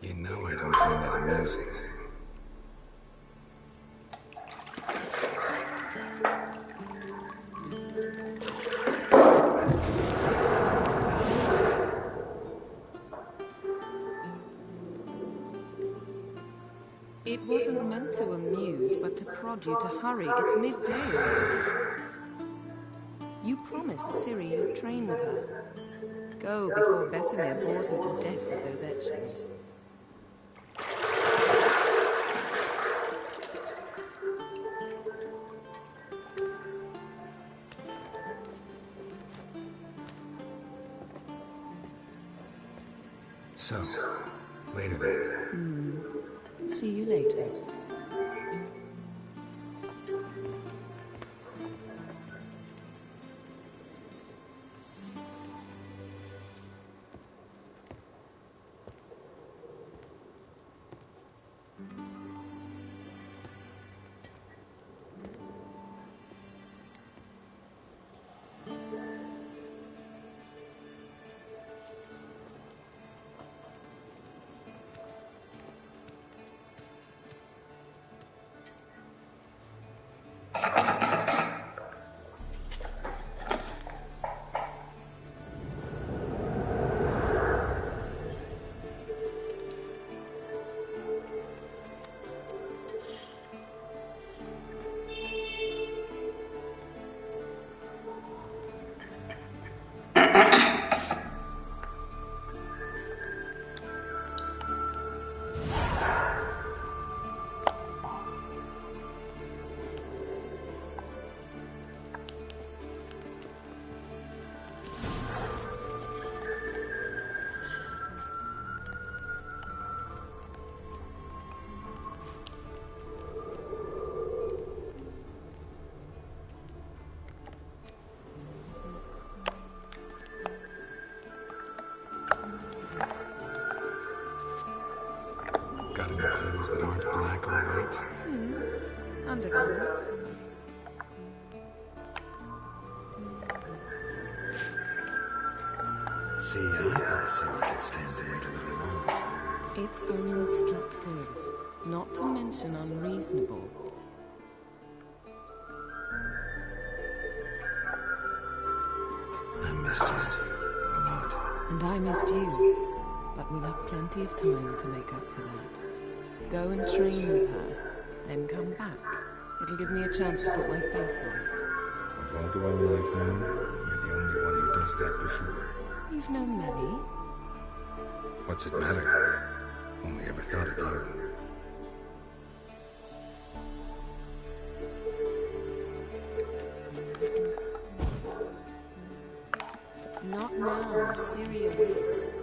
You know I don't find that amusing. It wasn't meant to amuse, but to prod you to hurry. It's midday already. You promised Ciri you'd train with her. Go before Bessimir bores her to death with those etchings. So, later then. See you later. Got any clothes that aren't black or white? Undergarments. See, I thought Ciri could stand to wait a little longer. It's uninstructive, not to mention unreasonable. I missed you a lot. And I missed you. But we'll have plenty of time to make up for that. Go and train with her, then come back. It'll give me a chance to put my face on. Of all the women I've known, you're the only one who does that before. You've known many. What's it matter? Only ever thought of you. Not now. Ciri awaits.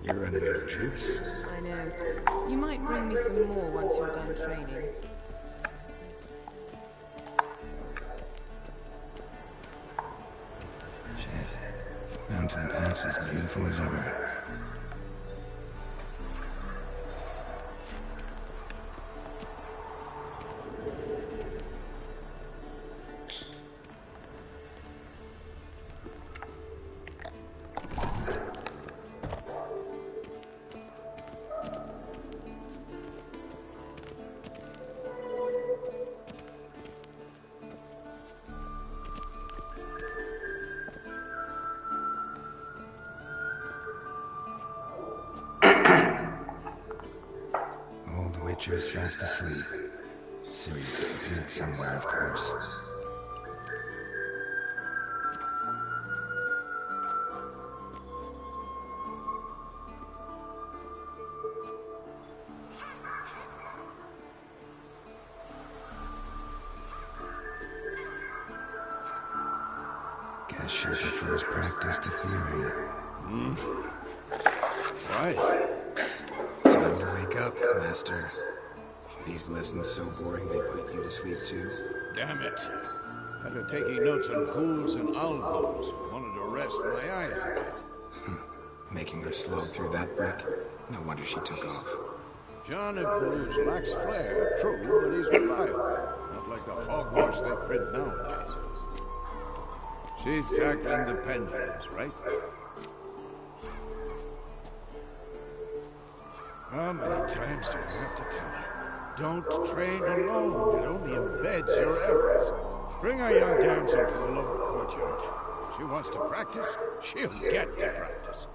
You're running out of juice. I know. You might bring me some more once you're done training. Shit. Mountain Pass is beautiful as ever. Old Witcher's fast asleep. Ciri's disappeared somewhere, of course. Guess she prefers practice to theory. Right. Time to wake up, Master. These lessons so boring they put you to sleep too. Damn it. Had her taking notes on ghouls and alghouls. Wanted to rest my eyes a bit. Making her slog through that brick? No wonder she took off. John of Bruges lacks flair, true, but he's reliable. Not like the hogwash they print nowadays. She's tackling the pendulums, right? How many times do I have to tell her? Don't train alone. It only embeds your errors. Bring our young damsel to the lower courtyard. If she wants to practice, she'll get to practice.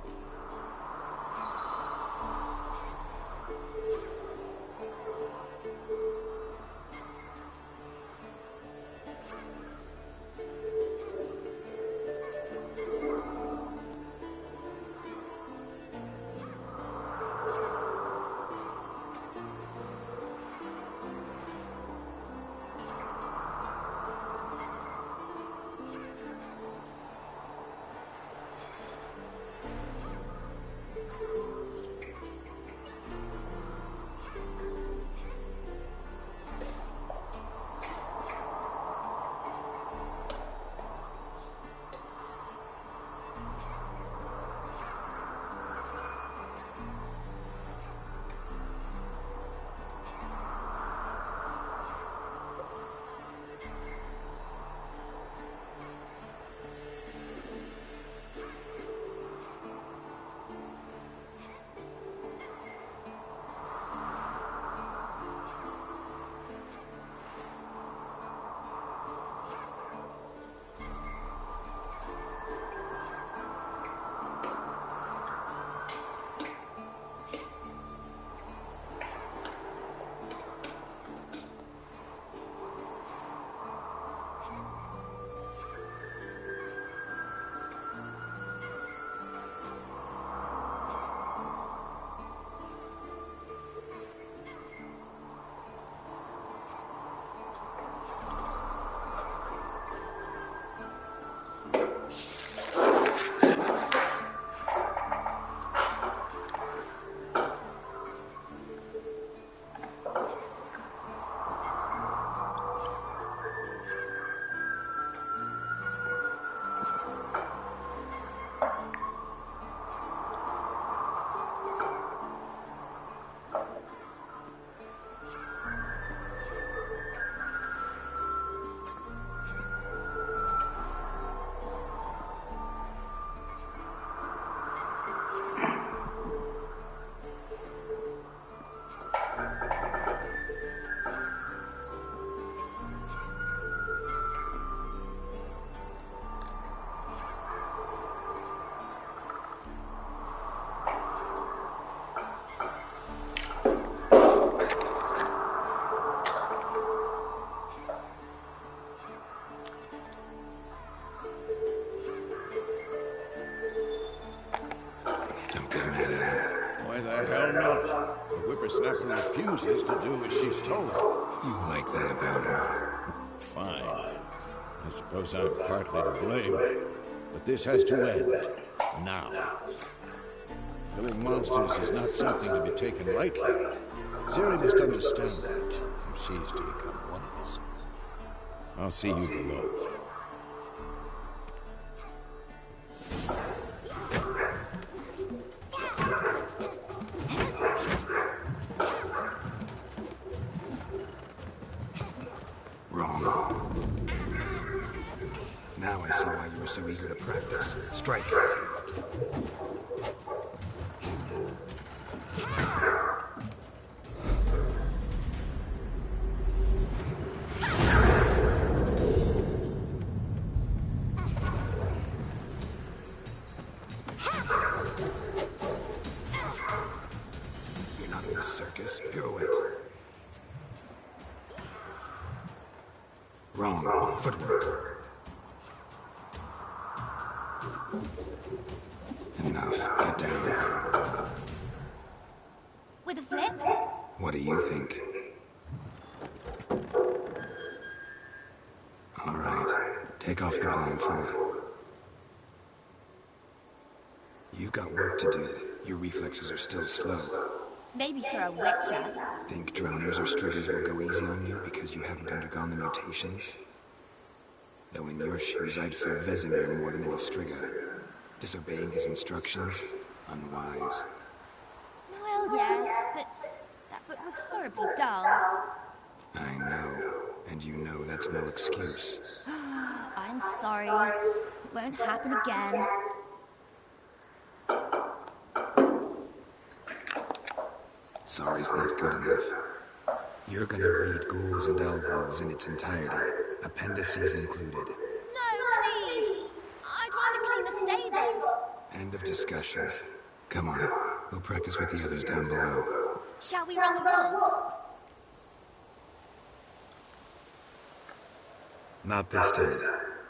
Whippersnapper refuses to do as she's told. You like that about her? Fine. I suppose I'm partly to blame. But this has to end. Now. Killing monsters is not something to be taken lightly. Ciri must understand that, if she is to become one of us. I'll see you below. Now I see why you were so eager to practice. Strike. You're not in a circus. Pirouette. Wrong. Footwork. Enough. Get down. With a flip? What do you think? All right. Take off the blindfold. You've got work to do. Your reflexes are still slow. Maybe for a witcher. Think droners or striggers will go easy on you because you haven't undergone the mutations? Though in your shoes, I'd fear Vesemir more than any strigger. Disobeying his instructions? Unwise. Well, yes, but that book was horribly dull. I know. And you know that's no excuse. I'm sorry. It won't happen again. Sorry's not good enough. You're gonna read Ghouls and Elghouls in its entirety, appendices included. No, please! I'd rather clean the stables. End of discussion. Come on, we'll practice with the others down below. Shall we run the rules? Not this time.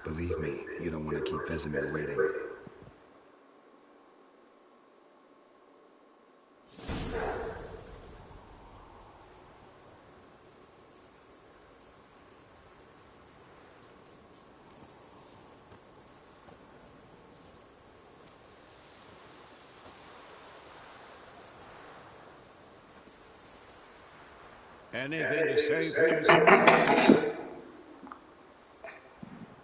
Believe me, you don't want to keep Vesemir waiting. Anything to say for yourself?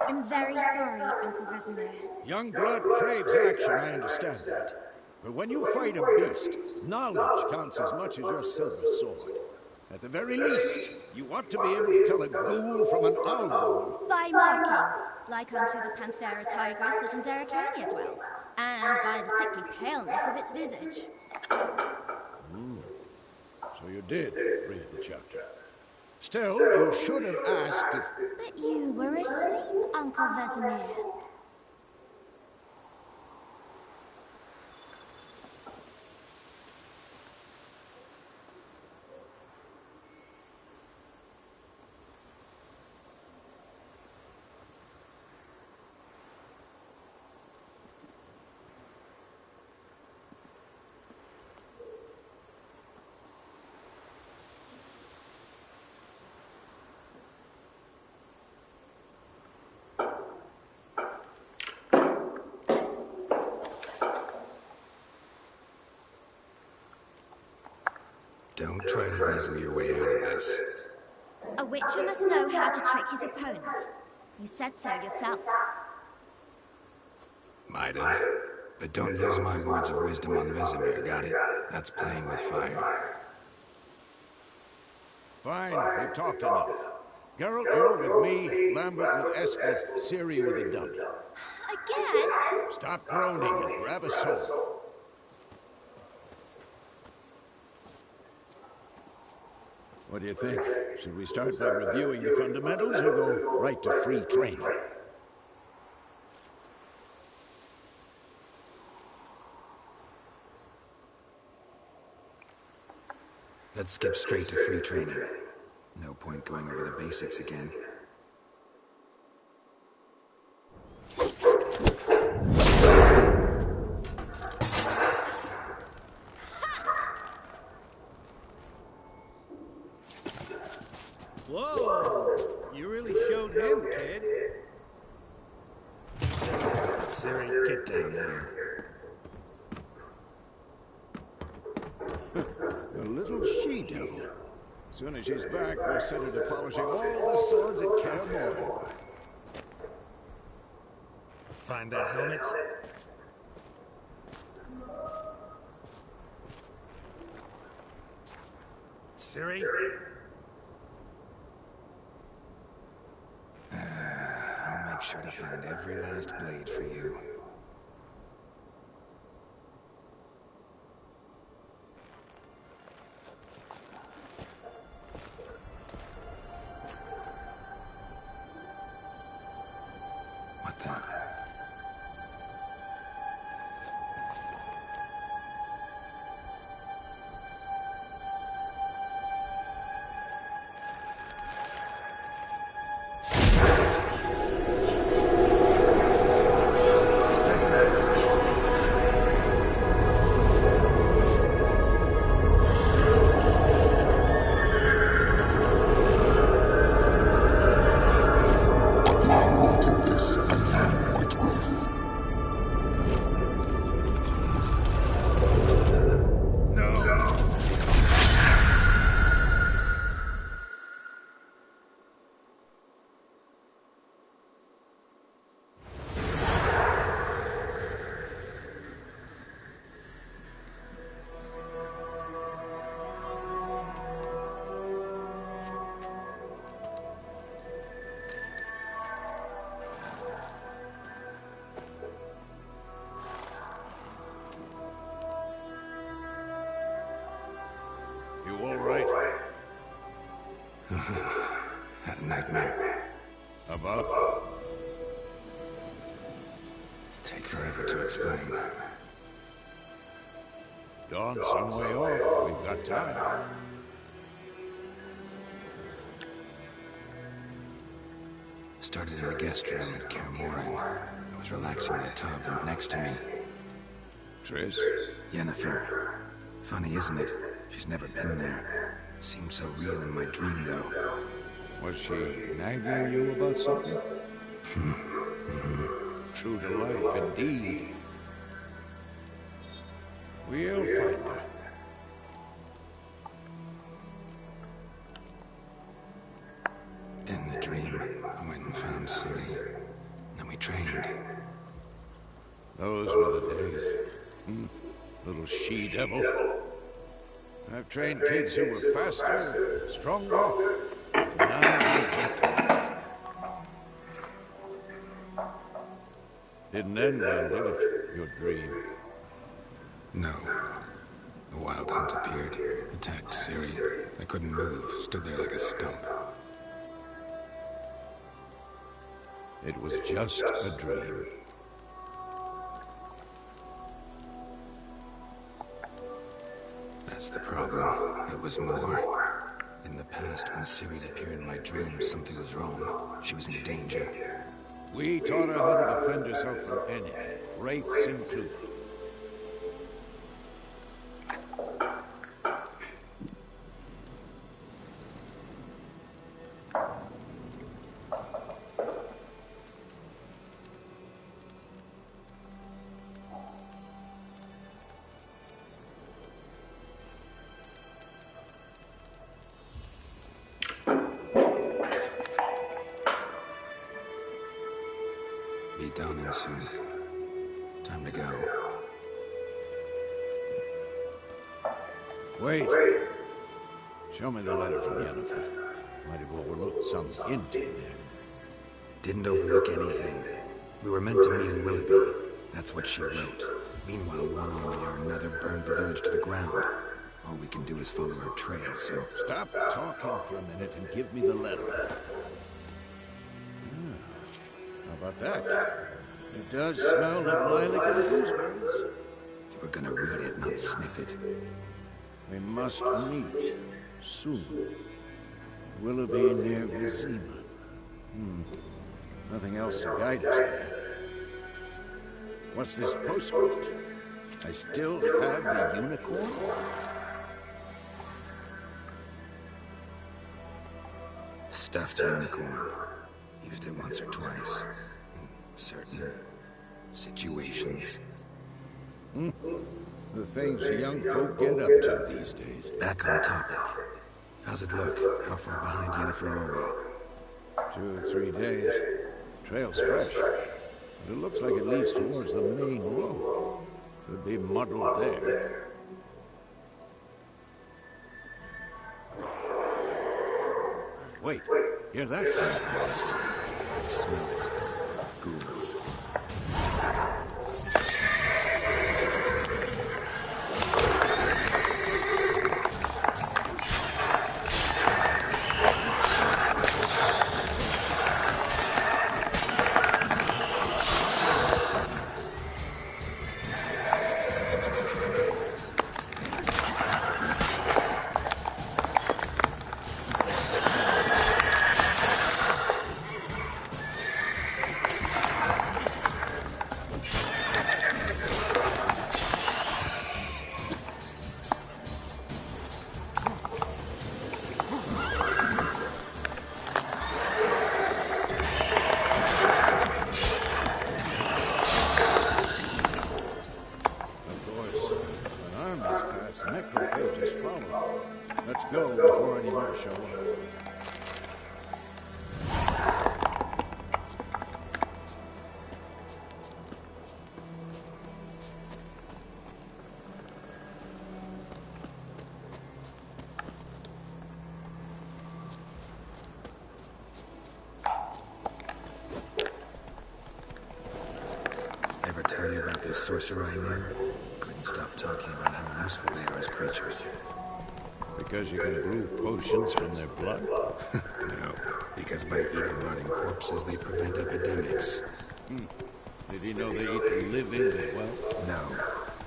I'm very sorry, Uncle Vesemir. Young blood craves action, I understand that. But when you fight a beast, knowledge counts as much as your silver sword. At the very least, you ought to be able to tell a ghoul from an Alghoul. By markings, like unto the Panthera tigris that in Zerrikania dwells, and by the sickly paleness of its visage. So you did read the chapter. Still, you should have asked if... But you were asleep, Uncle Vesemir. Don't try to weasel your way out of this. A witcher must know how to trick his opponent. You said so yourself. Might have. But don't use my words of wisdom on Vesemir, got it? That's playing with fire. Fine, we've talked enough. Geralt, you're with me, Lambert with Eskel, Ciri with a dummy. Again? Stop groaning and grab a sword. What do you think? Should we start by reviewing the fundamentals or go right to free training? Let's skip straight to free training. No point going over the basics again. Whoa! You really showed him, kid. Ciri, get down here. A little she-devil. As soon as she's back, we'll set her to polishing all the swords at Kaer Morhen. Find that helmet? Ciri? I'll make sure to find every last blade for you. What the? About? Take forever to explain. Dawn's some way off. We've got time. Started in the guest room at Kaer Morhen. I was relaxing in the tub, and next to me, Triss? Yennefer. Funny, isn't it? She's never been there. Seemed so real in my dream, though. Was she nagging you about something? True to life, indeed. We'll find her. In the dream, I went and found Ciri. Then we trained. Those were the days. Little she-devil. I've trained kids who were faster, stronger, but none like Didn't end well, did it? Your dream. No. The Wild Hunt appeared, attacked Ciri. I couldn't move, stood there like a stump. It was just a dream. That's the problem. It was more. In the past, when Ciri appeared in my dreams, something was wrong. She was in danger. We taught her how to defend herself from anything, wraiths included. Be dawning soon. Time to go. Wait. Show me the letter from Yennefer. Might have overlooked some hint in there. Didn't overlook anything. We were meant to meet in Willoughby. That's what she wrote. Meanwhile, one army or another burned the village to the ground. All we can do is follow her trail, so... Stop talking for a minute and give me the letter. How about that? It does smell of lilac and gooseberries. You were gonna read it, not sniff it. We must meet soon. Willoughby near Vizima. Nothing else to guide us there. What's this postscript? I still have the unicorn? Stuffed unicorn. Used it once or twice. In certain situations. The things young folk get up to these days. Back on topic. How's it look? How far behind Yennefer are 2 or 3 days. Trail's fresh. But it looks like it leads towards the main road. Could be muddled there. Wait, hear that? I smell it. Ghouls. Necrophages follow. Let's go before any more show up. Ever tell you about this sorcerer I knew? Couldn't stop talking about how useful they are as creatures. Because you can brew potions from their blood? No, Because by eating rotting corpses, they prevent epidemics. Did he know they eat the living as well? No.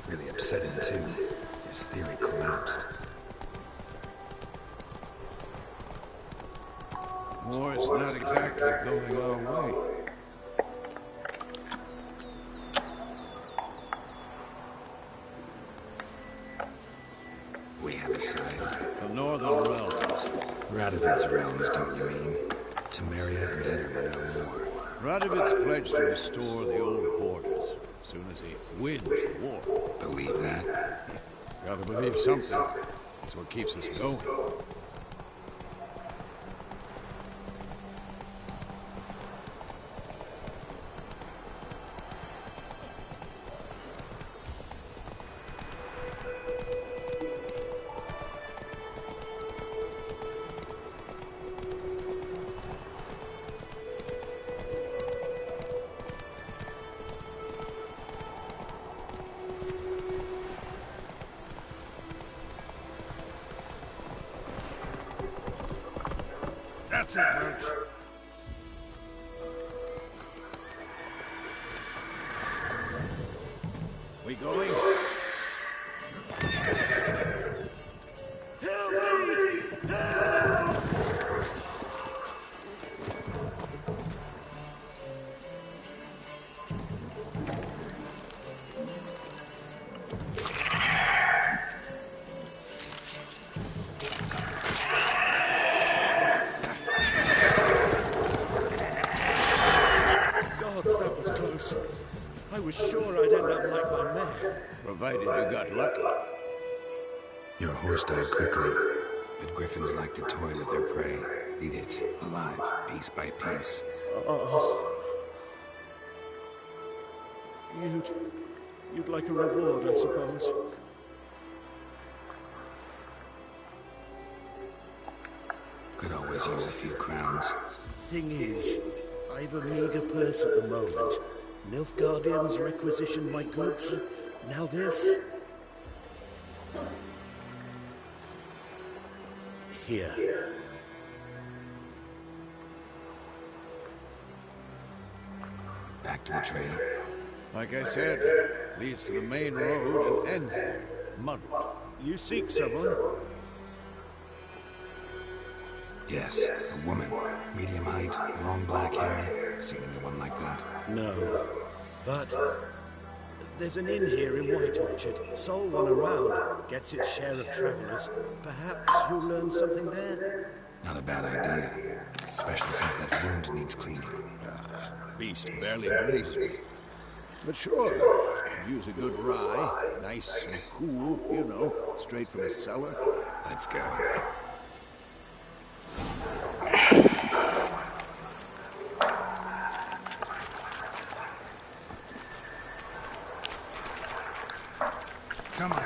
Really upset him, too. His theory collapsed. War's not exactly going our way. We have a side. The Northern Realms. Radovid's realms, don't you mean? Temeria and Ederman no more. Radovid's pledged to restore the old borders as soon as he wins the war. Believe that? Gotta believe something. That's what keeps us going. That's it, Roach. We going? Help me! Help! That was close. I was sure I'd end up like my mare. Provided you got lucky. Your horse died quickly, but griffins like to toy with their prey. Eat it, alive, piece by piece. You'd like a reward, I suppose. Could always use a few crowns. Thing is, I've a meager purse at the moment. Nilfgaardians requisitioned my goods. Now this. Here. Back to the trail. Like I said, leads to the main road and ends there. Muddled. You seek someone? Yes, a woman. Medium height, long black hair. Seen anyone like that? No. But there's an inn here in White Orchard. Sole one around. Gets its share of travelers. Perhaps you'll learn something there? Not a bad idea. Especially since that wound needs cleaning. Beast barely grazed me. But sure, use a good rye. Nice and cool, you know, straight from the cellar. Let's go. Come on.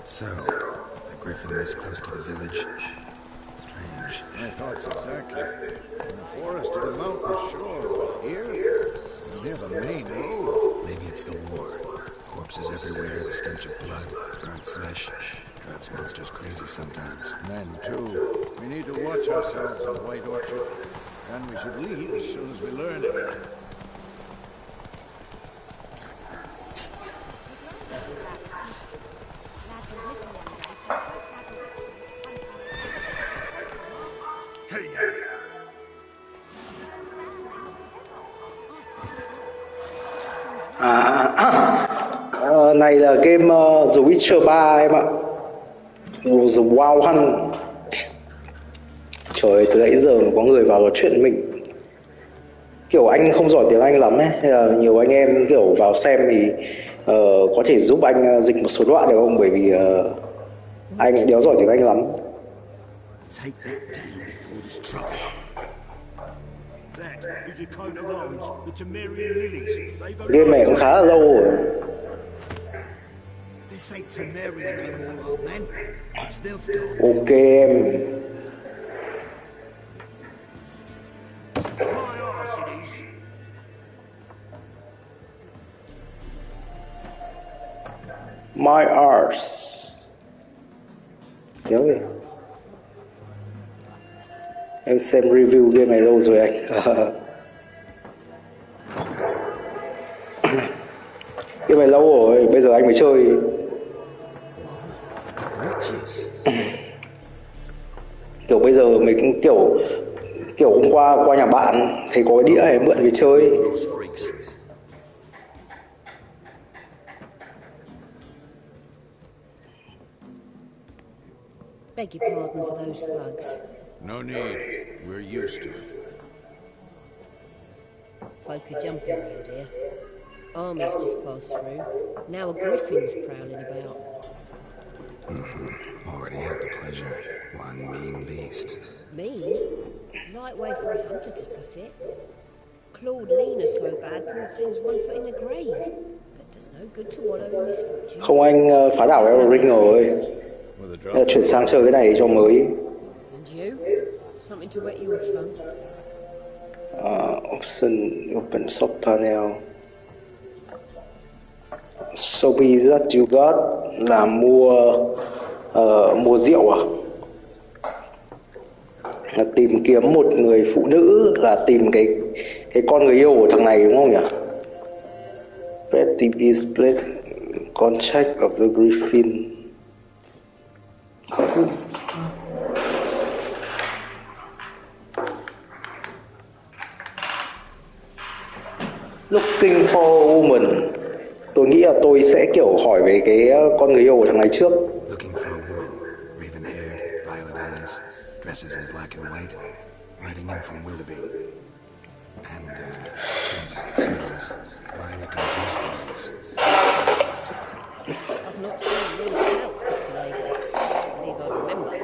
So, a griffin this close to the village? Strange. My thoughts exactly. From the forest to the mountain shore. Here? Near the main road. Maybe it's the war. Corpses everywhere, the stench of blood, burnt flesh. Drives monsters crazy sometimes. Men, too. We need to watch ourselves in White Orchard. And we should leave as soon as we learn anything. Này là game The Witcher 3 em ạ. The Wild Hunt. Trời ơi, từ nãy đến giờ mà có người vào nói chuyện với mình. Kiểu anh không giỏi tiếng Anh lắm ấy, hay là nhiều anh em kiểu vào xem thì có thể giúp anh dịch một số đoạn được không? Bởi vì anh đéo giỏi tiếng Anh lắm. Take that down before there's trouble. That is a coat of arms, the Temerian lilies. Game này cũng khá là lâu rồi. This ain't Temerian no more, old man. It's Nilfgaard. Ok em. My Arts. Nhớ gì? Em xem review game này lâu rồi anh. Game này lâu rồi, bây giờ anh mới chơi. Kiểu bây giờ mình cũng kiểu hôm qua nhà bạn thấy có cái đĩa này mượn về chơi. Beg your pardon for those thugs. No need. We're used to it. Folk are jumping around here. Armies just passed through. Now a griffin's prowling about. Already had the pleasure. One mean beast. Mean? Light way for a hunter to put it. Clawed Lena so bad, poor thing's 1 foot in the grave. But does no good to wallow in misfortune. Không anh phá đảo Elden Ring rồi. Chuyển sang chơi cái này cho mới. And you? Something to wet your tongue? Option open shop panel. Shopee that you got là mua rượu à? Là tìm kiếm một người phụ nữ, là tìm cái con người yêu của thằng này đúng không nhỉ? Red TV split contract of the Griffin. Looking for woman. Tôi nghĩ là tôi sẽ kiểu hỏi về cái con người yêu của thằng này trước. Looking for a woman, raven-haired, violet eyes, dresses in black and white, riding in from Willoughby. And, strange as it seems, lilac and gooseberries. I've not seen you smelt such a lady. I believe I remember.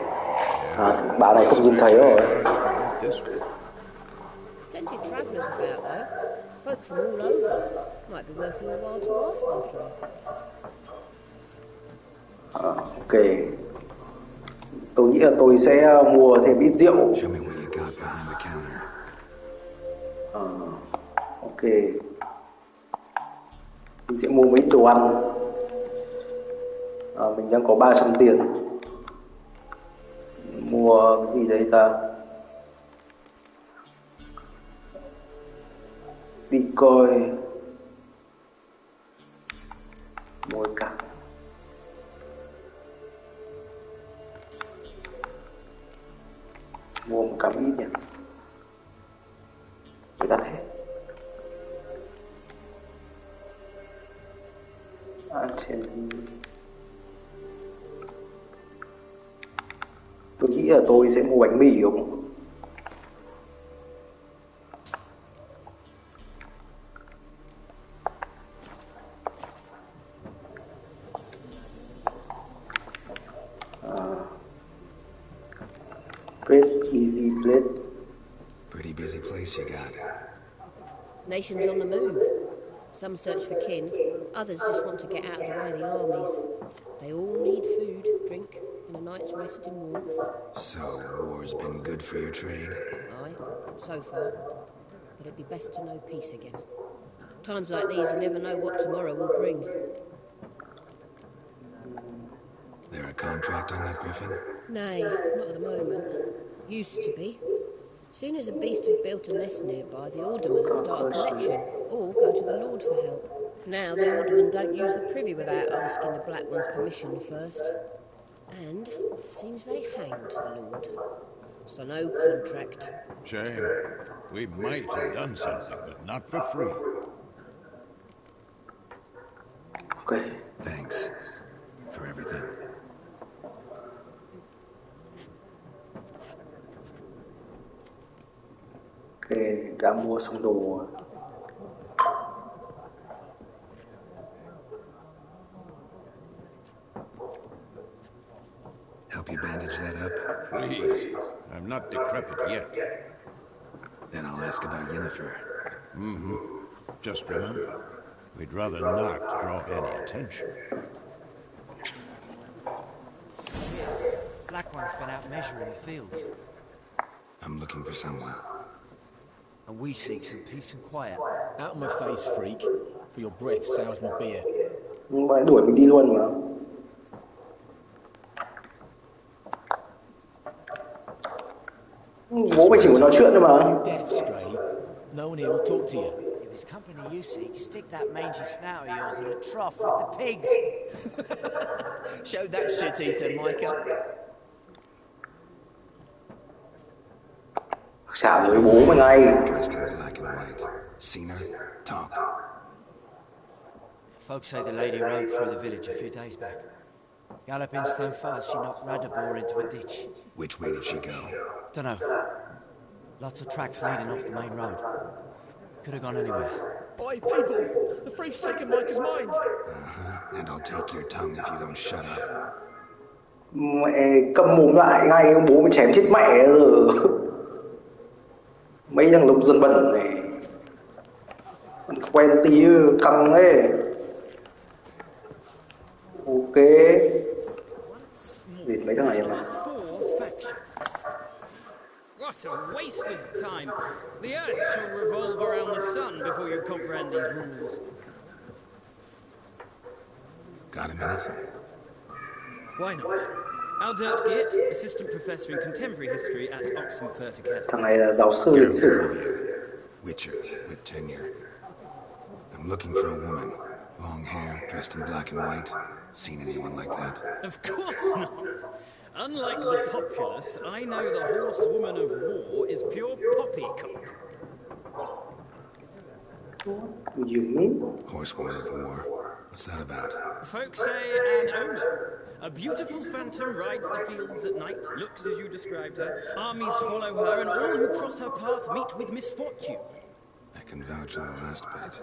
Bà này không nhìn thấy rồi. Plenty of travellers about though. Folk from all over. Might be worth your while to ask after all. Ok. Tôi nghĩ là tôi sẽ mua thêm ít rượu. Show me what you got behind the counter. Ok. Mình sẽ mua mấy đồ ăn. Mình đang có 300 tiền. Mua cái gì đấy ta? Đi coi. Mua cả. Mua một cắm ít nhỉ. Người ta thế. Tôi nghĩ là tôi sẽ mua bánh mì không? Busy place. Pretty busy place you got. Nations on the move. Some search for kin, others just want to get out of the way of the armies. They all need food, drink, and a night's rest in warmth. So, war's been good for your trade? Aye, so far. But it'd be best to know peace again. Times like these, you never know what tomorrow will bring. There a contract on that griffin? Nay, not at the moment. Used to be. Soon as a beast had built a nest nearby, the aldermen start a collection, or go to the Lord for help. Now the aldermen don't use the privy without asking the Black One's permission first. And seems they hanged the Lord. So no contract. Shame. We might have done something, but not for free. Okay. Thanks for everything. Ok, đã mua xong đồ. Help you bandage that up? Please. I'm not decrepit yet. Then I'll ask about Yennefer. Just remember, we'd rather not draw any attention. Black One's been out measuring the fields. I'm looking for someone. And we seek some peace and quiet. Out of my face, freak, for your breath sours my beer. Bạn đuổi mình đi luôn mà. Bố mày chỉ muốn nói chuyện thôi mà. Deaf, Stray. No one here will talk to you. If it's company you seek, stick that mangy snout of yours in a trough with the pigs. Show that shit-eater, Micah. Trả lời bố mày ngay. Dressed in black and white. Seen her? Talk. Folks say the lady rode through the village a few days back. Galloping so fast she knocked Radabor into a ditch. Which way did she go? Dunno. Lots of tracks leading off the main road. Could have gone anywhere. Oi, people! The freak's taken Micah's mind! Uh-huh. And I'll take your tongue if you don't shut up. Mẹ câm mồm lại ngay, bố mày chém chết mẹ rồi. Mấy thằng nông dân bẩn này quen tí căng ấy. Ok. Để mấy thằng này mà. What a waste of time. The Earth shall revolve around the sun before you comprehend these rules. Got a minute? Why not? Aldert Geert, Assistant Professor in Contemporary History at Oxenfurt Academy. Thằng này là giáo sư lịch sử. Witcher with tenure. I'm looking for a woman. Long hair, dressed in black and white. Seen anyone like that? Of course not. Unlike the populace, I know the horsewoman of war is pure poppycock. You mean? Horsewoman of war. What's that about? Folks say an omen. A beautiful phantom rides the fields at night, looks as you described her. Armies follow her, and all who cross her path meet with misfortune. I can vouch on the last bit.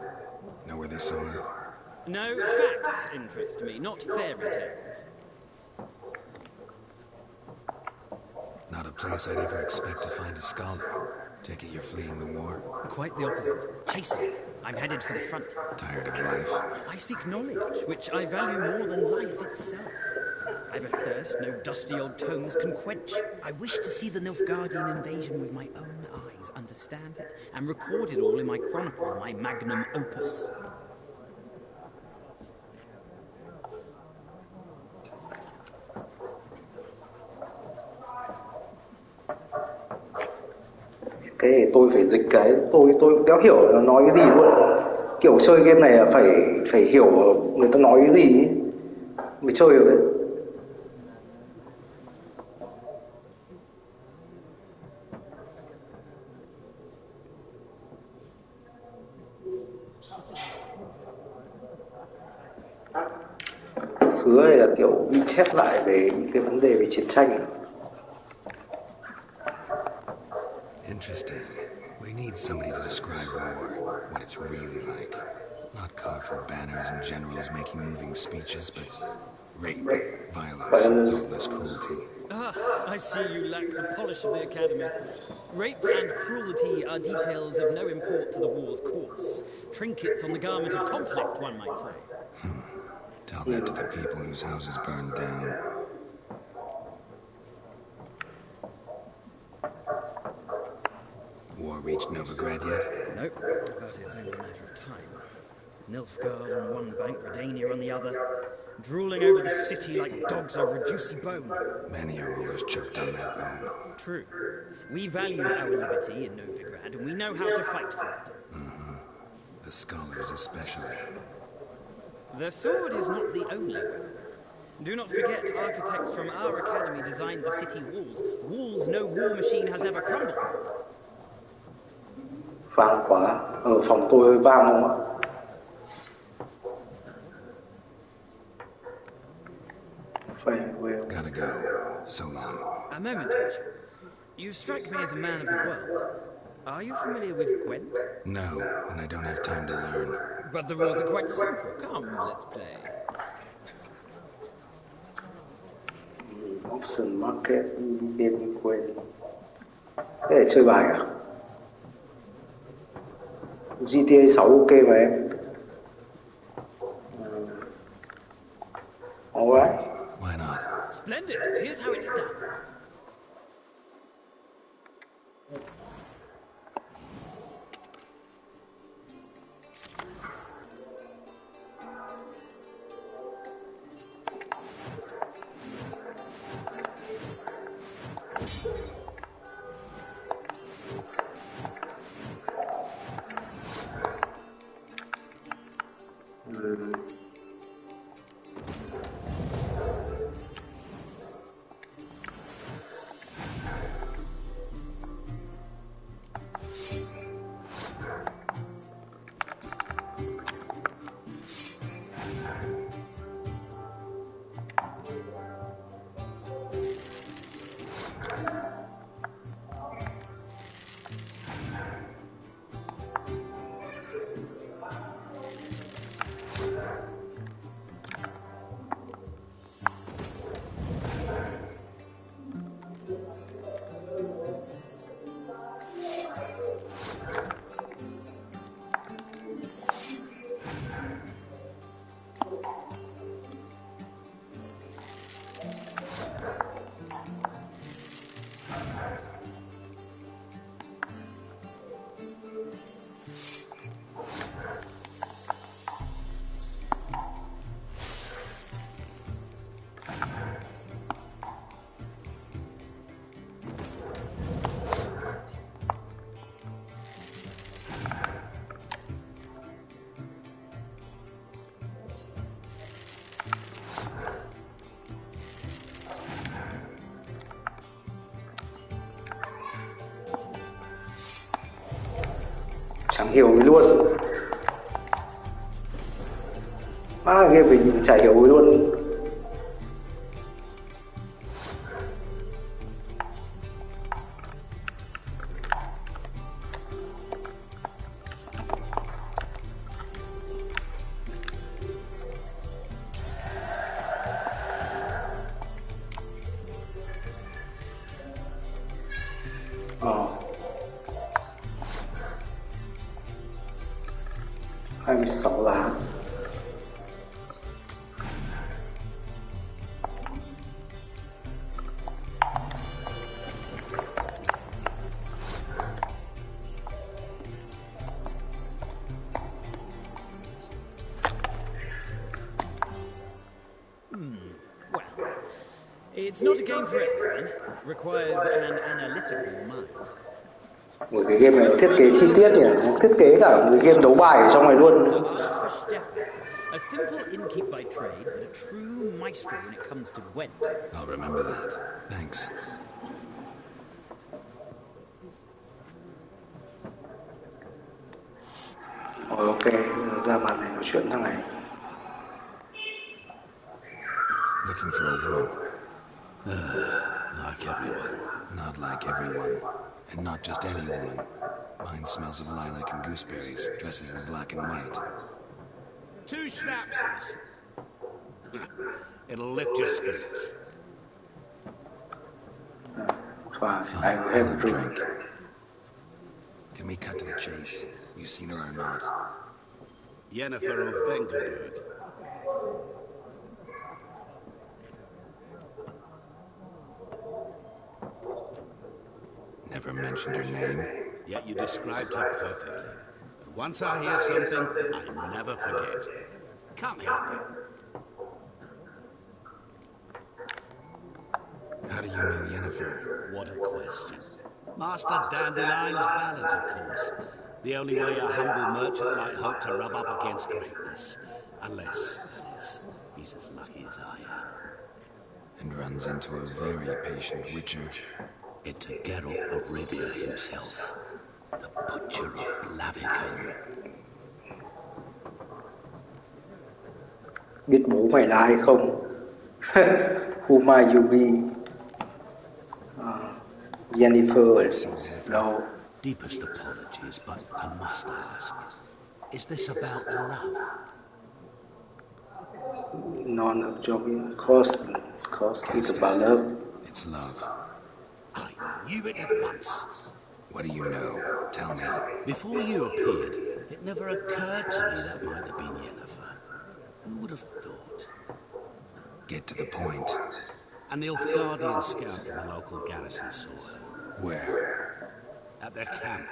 Know where they saw her? No, facts interest me, not fairy tales. Not a place I'd ever expect to find a scholar. Take it you're fleeing the war? Quite the opposite. Chasing it. I'm headed for the front. Tired of life? I seek knowledge, which I value more than life itself. I've a thirst no dusty old tomes can quench. I wish to see the Nilfgaardian invasion with my own eyes, understand it, and record it all in my chronicle, my magnum opus. Cái này tôi phải dịch cái tôi cũng kéo hiểu nó nói cái gì luôn. Kiểu chơi game này là phải hiểu người ta nói cái gì ấy, mới chơi được đấy. Hứa này là kiểu đi chép lại về những cái vấn đề về chiến tranh. Interesting. We need somebody to describe war, what it's really like. Not colorful banners and generals making moving speeches, but rape, violence, thoughtless cruelty. Ah, I see you lack the polish of the Academy. Rape and cruelty are details of no import to the war's course. Trinkets on the garment of conflict, one might say. Tell that to the people whose houses burned down. War reached Novigrad yet? Nope, but it's only a matter of time. Nilfgaard on one bank, Redania on the other, drooling over the city like dogs over a juicy bone. Many a ruler's choked on that bone. True. We value our liberty in Novigrad, and we know how to fight for it. Mm-hmm. The scholars especially. The sword is not the only weapon. Do not forget, architects from our academy designed the city walls. Walls no war machine has ever crumbled. Vang quá. Ở phòng tôi hơi vang không ạ? Gotta go. So long. A moment, Richard. You strike me as a man of the world. Are you familiar with Gwent? No, and I don't have time to learn. But the rules are quite simple. Come, let's play. Option Market, game quên. Thế để chơi bài à? GTA 6 ok mà em. Alright. Why not? Splendid. Here's how it's done. Chẳng hiểu gì luôn. Má game mình chả hiểu gì luôn. Ờ 26 lá. Well, it's not a game for everyone. Requires an analytical mind. Một cái game này thiết kế chi tiết nhỉ, nó thiết kế cả một cái game đấu bài ở trong này luôn. A simple innkeep by trade, but a true maestro when it comes to Gwent. I'll remember that. Thanks. Ok, ra bàn này nói chuyện thằng này. Looking for a woman. Like everyone. Not like everyone. And not just any woman. Mine smells of lilac and gooseberries, dresses in black and white. 2 schnapses. It'll lift your spirits. Fine, I will have a drink. Can we cut to the chase? You seen her or not? Yennefer of Vengerberg. Never mentioned her name. Yet you described her perfectly. And once I hear something, I never forget. Can't help it. How do you know Yennefer? What a question. Master Dandelion's ballads, of course. The only way a humble merchant might hope to rub up against greatness. Unless, that is, he's as lucky as I am. And runs into a very patient witcher. Into Geralt of Rivia himself. The Butcher of Blaviken. Biết bố mày là ai không? Who might you be? Yennefer. No. Deepest apologies, but I must ask. Is this about love? None of joking. Cost is about love. It's love. I knew it at once. What do you know? Tell me. Before you appeared, it never occurred to me that might have been Yennefer. Who would have thought? Get to the point. An Nilfgaardian scout from the local garrison saw her. Where? At their camp.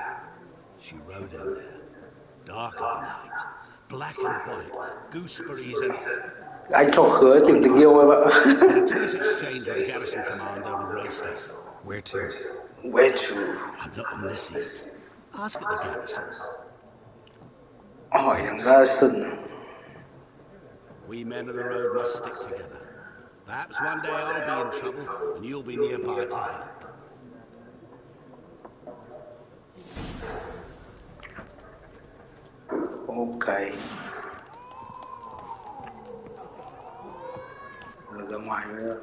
She rode in there. Dark of night. Black and white. Gooseberries and... Anh thỏ khứa tìm tình yêu em ạ. And a terse exchange with the garrison commander and raced off. Where to? Where to? I'm not omniscient. Ask at the garrison. Hỏi thằng Garrison. We men of the road must stick together. Perhaps one day I'll be in trouble and you'll be nearby to help. Ok. Rồi ra ngoài nữa.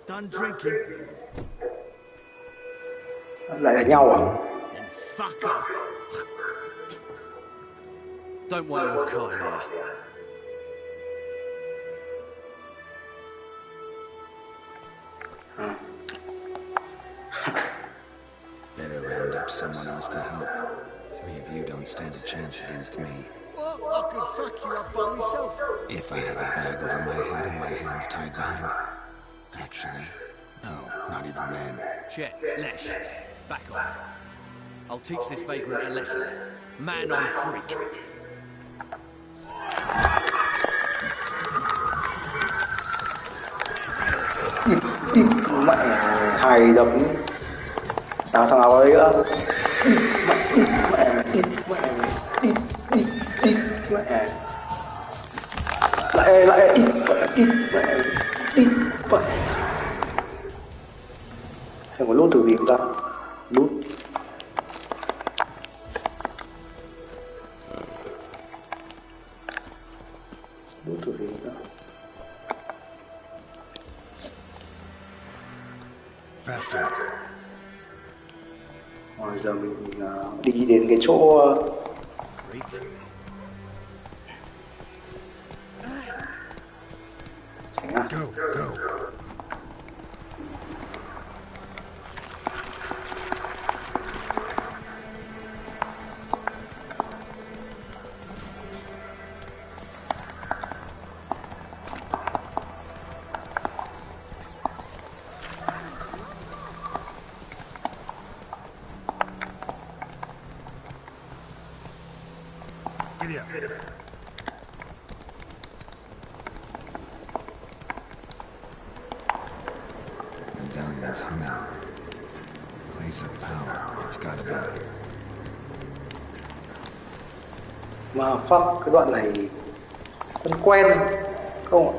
Done drinking. Lại là nhau à? Then fuck off. Don't want your kind here. Better round up someone else to help. 3 of you don't stand a chance against me. Well, I could fuck you up by myself. If I had a bag over my head and my hands tied behind... Actually, no, not even then. Chet, Lesh, back off. I'll teach this vagrant a lesson. Man on freak. Mẹ hay đấm. Nào thằng nào ấy nữa. Mẹ. Lại ít mẹ. Xem có loot được gì không ta? Loot. Loot được gì không ta? Faster. Rồi giờ mình đi đến cái chỗ Go, go. Giddy up. Medallion's humming. Place of power. It's gotta be. mà fuck, cái đoạn này quen không ạ?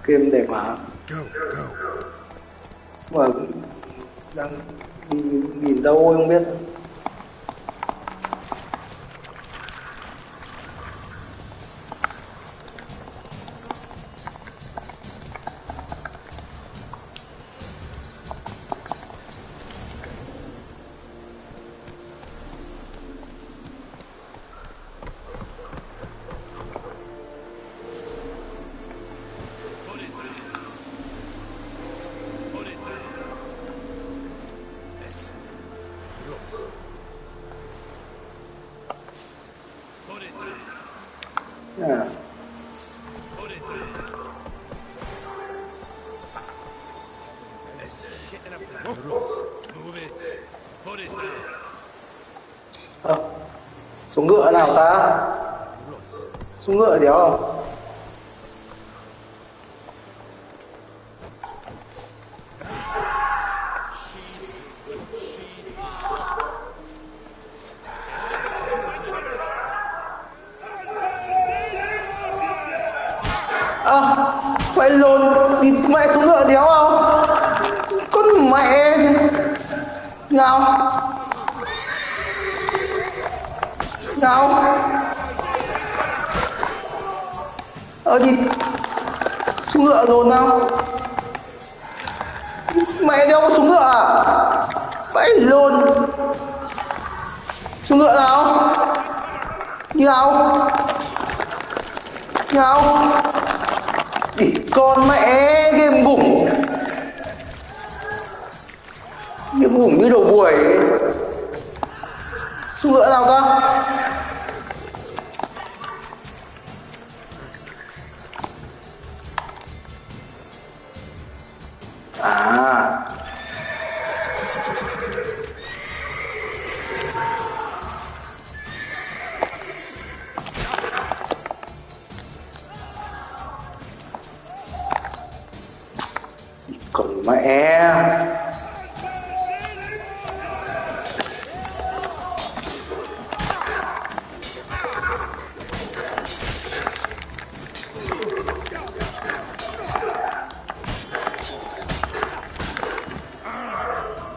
Game đẹp mà. Go, go. Mà đang đi nhìn đâu không biết. À. À, xuống ngựa nào ta? Xuống ngựa đéo không? À, mẹ lồn thì mẹ xuống ngựa đéo không? Con mẹ nào nào đi xuống ngựa lồn nào, mẹ đéo có xuống ngựa à? Mẹ lồn xuống ngựa nào nào con mẹ game bủng như đầu buổi ấy. Xuống ngựa nào ta? À còn mẹ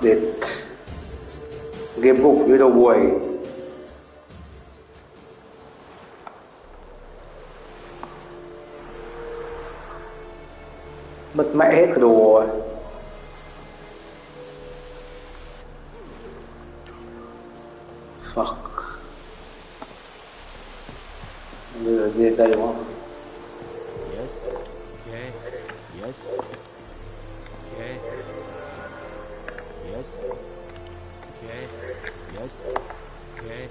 để game gục như đầu buổi. Mất mẹ hết cái đồ rồi. Fuck. Bây giờ đi đây đúng không? Yes. Okay. Yes. Okay. Yes. Okay. Yes. Okay.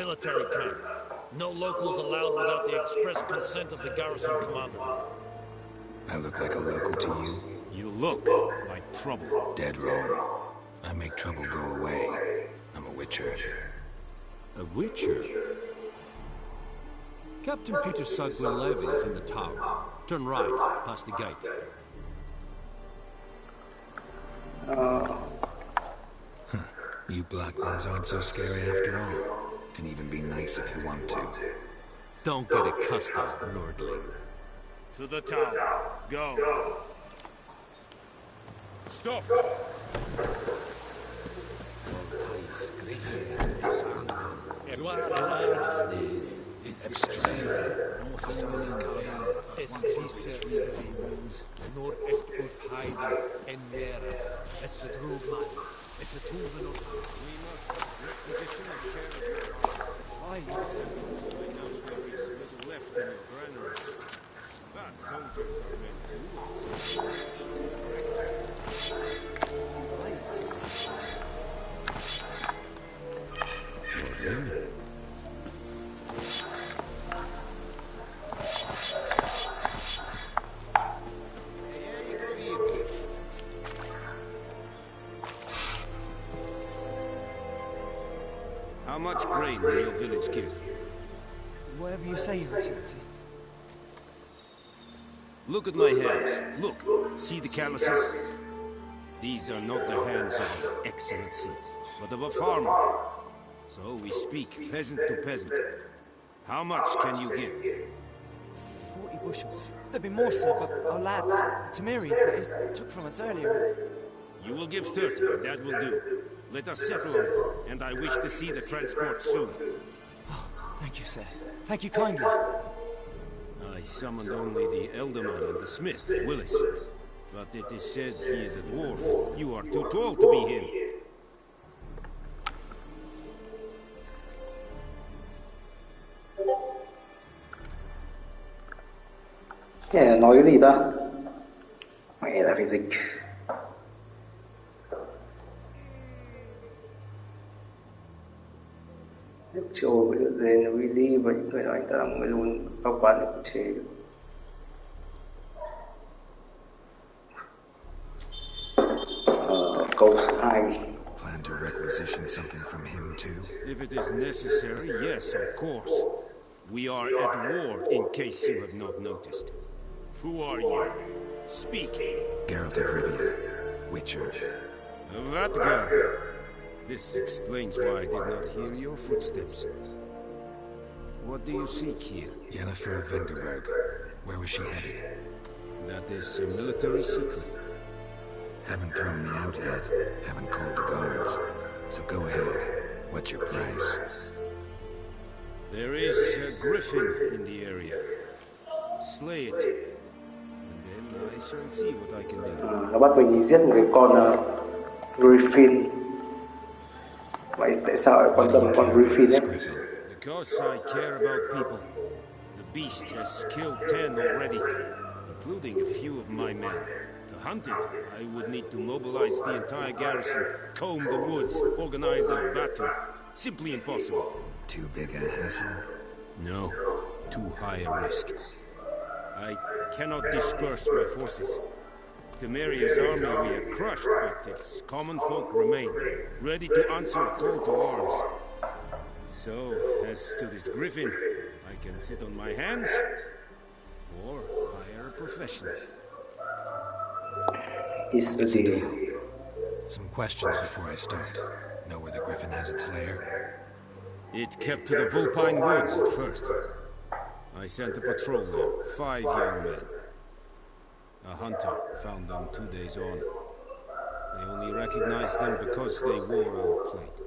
Military camp. No locals allowed without the express consent of the garrison commander. I look like a local to you? You look like trouble. Dead wrong. I make trouble go away. I'm a witcher. A witcher? Captain Peter Saguin-Levy is in the tower. Turn right, past the gate. You black ones aren't so scary after all. Can even be nice if you want to. Don't get accustomed, Nordling. To the tower. Go. Stop! It's extreme. Es diese Ravens, nur est Ulfheiden en Neres, es Drugmans, es Tuven und we must requisition a share of your heart. Why, since I know there is little left in your granaries. But soldiers are meant to, so Nordling? How much grain will your village give? Whatever you say, Your Excellency. Look at my hands. Look. See the calluses? These are not the hands of an excellency, but of a farmer. So we speak peasant to peasant. How much can you give? 40 bushels. There'd be more, sir, but our lads, the Temerians, that is, took from us earlier. You will give 30, and that will do. Let us settle on it, and I wish to see the transport soon. Oh, thank you, sir. Thank you kindly. I summoned only the Elderman and the smith, Willis. But it is said he is a dwarf. You are too tall to be him. Cái này nói cái gì ta? Mẹ là phải dịch. Chiều với dền Willy và những người nói anh ta mới luôn bao quát được chế được. Câu số 2. Plan to requisition something from him too? If it is necessary, yes, of course. We are at war, in case you have not noticed. Who are you? Speak. Geralt of Rivia, Witcher. Vatgar. This explains why I did not hear your footsteps. What do you seek here? Yennefer of Vengerberg. Where was she headed? That is a military secret. Haven't thrown me out yet. Haven't called the guards. So go ahead. What's your price? There is a griffin in the area. Slay it. And then I shall see what I can do. Nó bắt mình đi giết một cái con Griffin. Vậy tại sao lại quan tâm con Griffin ấy? Because I care about people. The beast has killed 10 already, including a few of my men. To hunt it, I would need to mobilize the entire garrison, comb the woods, organize a battle. Simply impossible. Too big a hassle? No, too high a risk. I cannot disperse my forces. Temeria's army we have crushed, but its common folk remain, ready to answer a call to arms. So, as to this griffin, I can sit on my hands, or hire a professional. It's the deal. Some questions before I start. Know where the griffin has its lair? It kept to the Vulpine Woods at first. I sent a patrol there, 5 young men. A hunter found them 2 days on. I only recognized them because they wore our plate.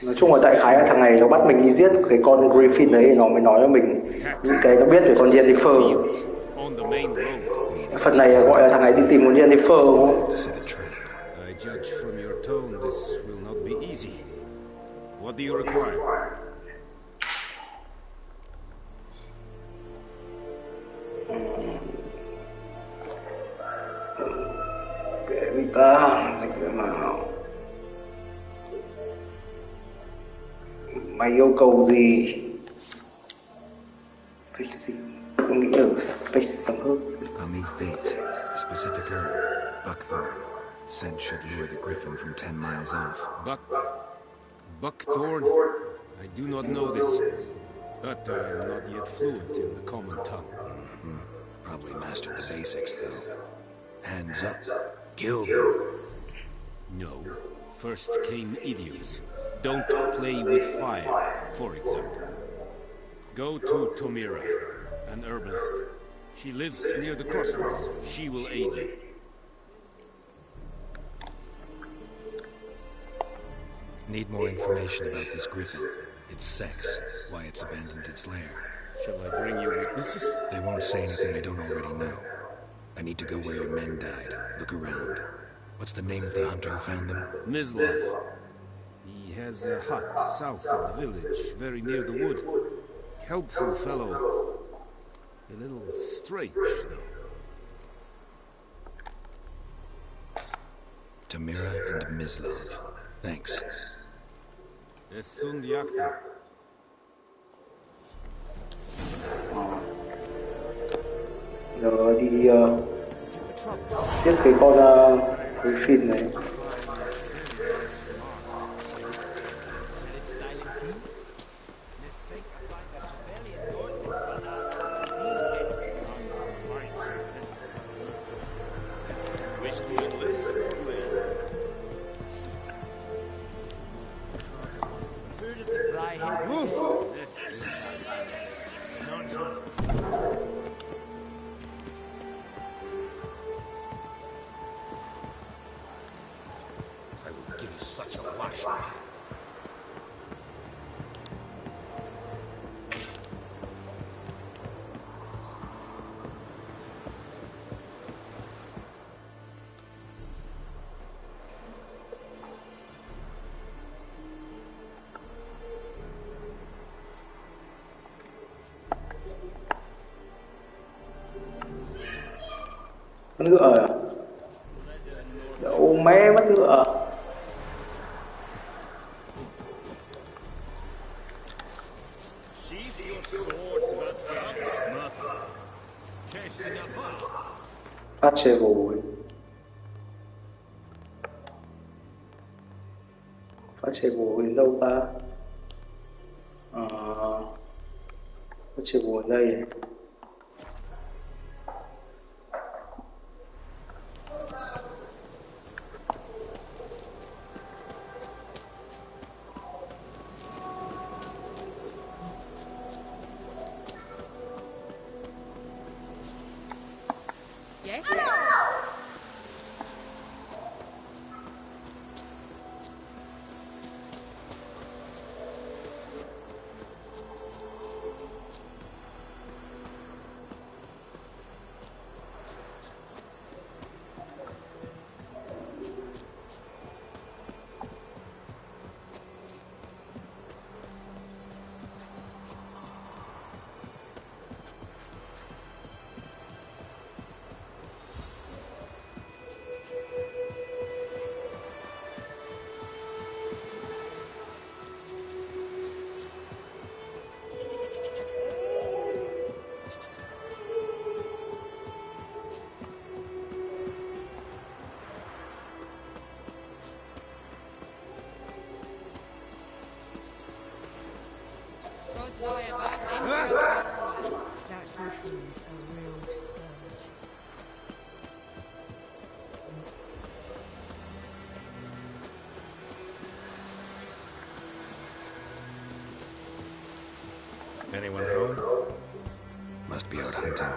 Nói chung là đại khái là thằng này nó bắt mình đi giết cái con Griffin đấy, nó mới nói cho mình những cái nó biết về con Yennefer. Phần này gọi là thằng này đi tìm con Yennefer đúng không? I judge from your tone this will not be easy. What do you require? Cái gì ta? Dịch cái nào? Mày yêu cầu gì? Tôi nghĩ là Space sớm hơn. I'll need bait, a specific herb, buckthorn. Scent should lure the griffin from 10 miles off. Buckthorn? I do not know this, but I am not yet fluent in the common tongue. Probably mastered the basics, though. Hands up. Kill them. No. First came idioms. Don't play with fire, for example. Go to Tomira, an herbalist. She lives near the crossroads. She will aid you. Need more information about this griffin. Its sex, why it's abandoned its lair. Shall I bring you witnesses? They won't say anything I don't already know. I need to go where your men died. Look around. What's the name of the hunter who found them? Mislav. He has a hut south of the village, very near the wood. Helpful fellow. A little strange, though. Tomira and Mislav. Thanks. Esund Yaktin. Giờ đi tiếp cái con Griffin này. Con ngựa à? Đậu mé mất ngựa. Phát chế bồi. Phát chế bồi đến đâu ta? Phát chế bồi đây. That griffin is a real scourge. Anyone home? Must be out hunting.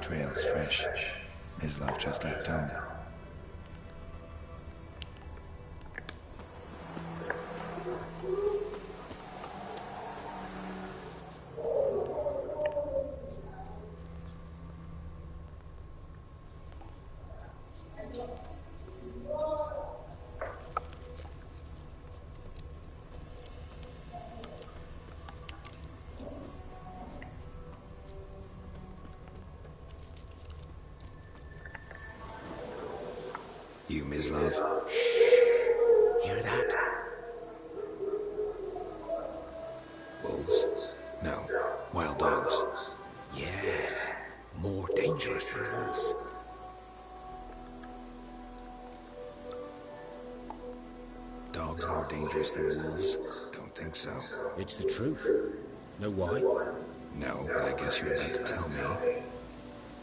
Trail's fresh. Mislav just left home. Mislav. Hear that? Wolves? No. Wild dogs. Yes. More dangerous than wolves. Dogs more dangerous than wolves? Don't think so. It's the truth. Know why? No, but I guess you're about to tell me.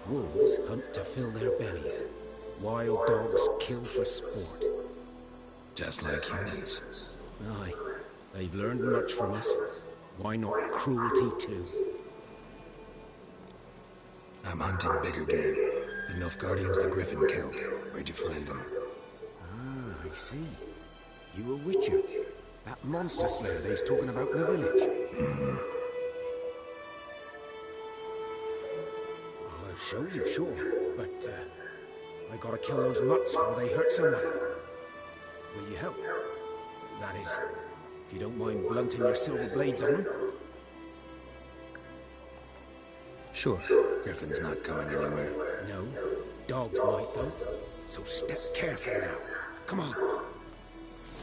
Wolves hunt to fill their bellies. Wild dogs kill for sport. Just like humans. Aye. They've learned much from us. Why not cruelty too? I'm hunting bigger game. The Nilfgaardians the Griffin killed. Where'd you find them? Ah, I see. You a witcher. That monster slayer they's talking about in the village. Mm-hmm. I'll show you, sure. But, I gotta kill those mutts before they hurt someone. Will you help? That is, if you don't mind blunting your silver blades on them. Sure. Griffin's not going anywhere. No. Dogs might, though. So step careful now. Come on.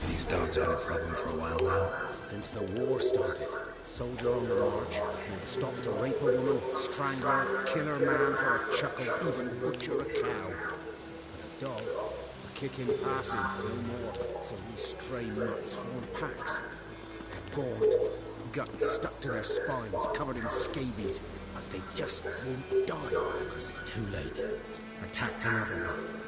These dogs been a problem for a while now? Since the war started. Soldier on the march, who'd stop to rape a woman, strangle her, kill her man for a chuckle, even butcher a cow. But a dog, a kicking ass in, no more. So these stray mutts form packs. They're gaunt, guts stuck to their spines, covered in scabies, but they just won't die, because they're too late. Attacked another one.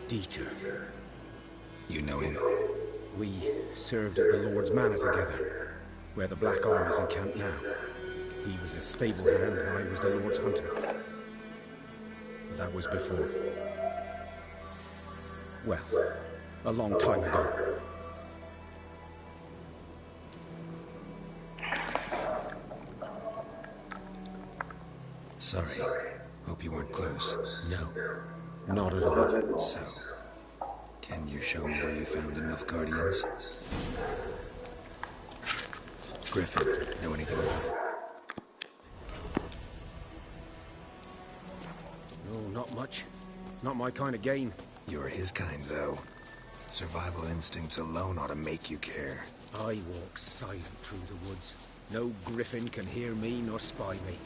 Dieter. You know him? We served at the Lord's Manor together, where the Black Army's encamped now. He was a stable hand, and I was the Lord's hunter. That was before... well, a long time ago. Sorry. Hope you weren't close. No. Not at all. So, can you show me where you found the Nilfgaardians? Griffin, know anything about it? No, not much. It's not my kind of game. You're his kind, though. Survival instincts alone ought to make you care. I walk silent through the woods. No griffin can hear me nor spy me.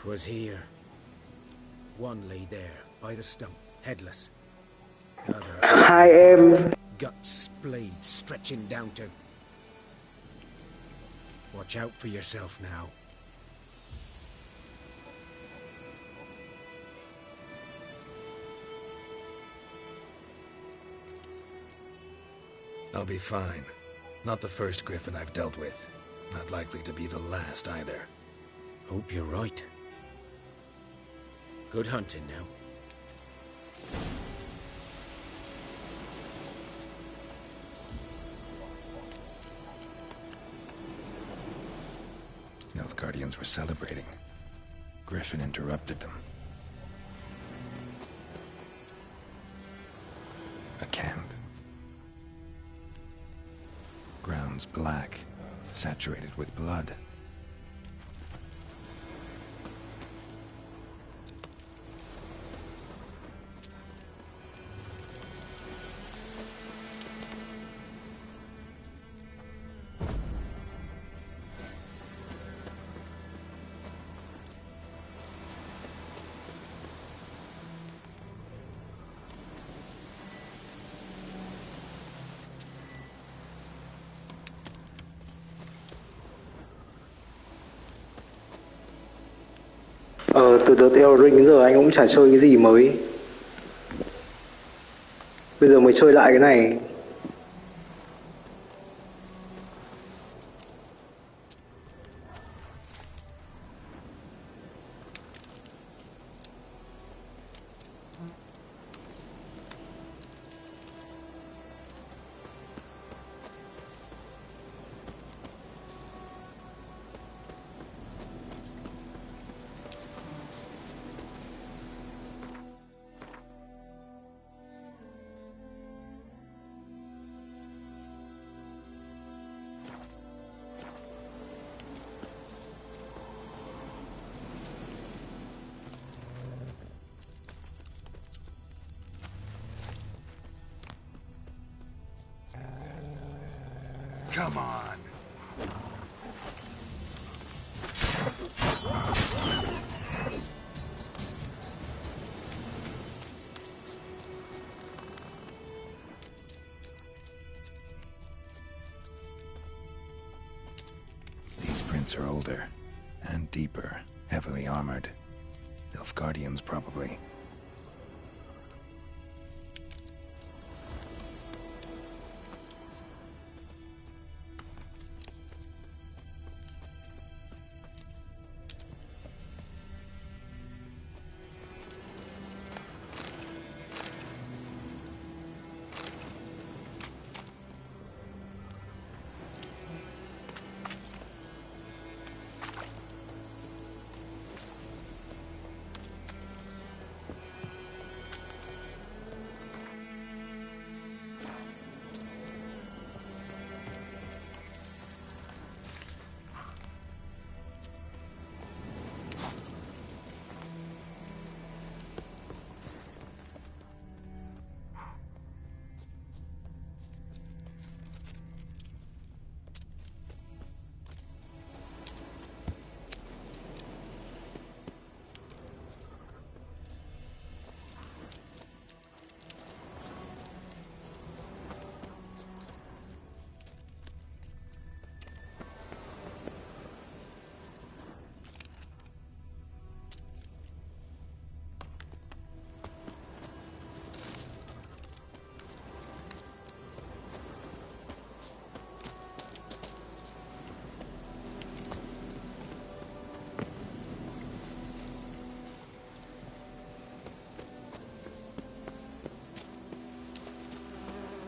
Was here. One lay there, by the stump, headless. The other... Hai em. Guts splayed, stretching down to... Watch out for yourself now. I'll be fine. Not the first Griffin I've dealt with. Not likely to be the last either. Hope you're right. Good hunting now. Nilfgaardians were celebrating. Griffin interrupted them. A camp. Grounds black, saturated with blood. từ đợt Elden Ring đến giờ anh cũng chả chơi cái gì mới. Bây giờ mới chơi lại cái này. Come on. These prints are older and deeper, heavily armored. Nilfgaardians, probably.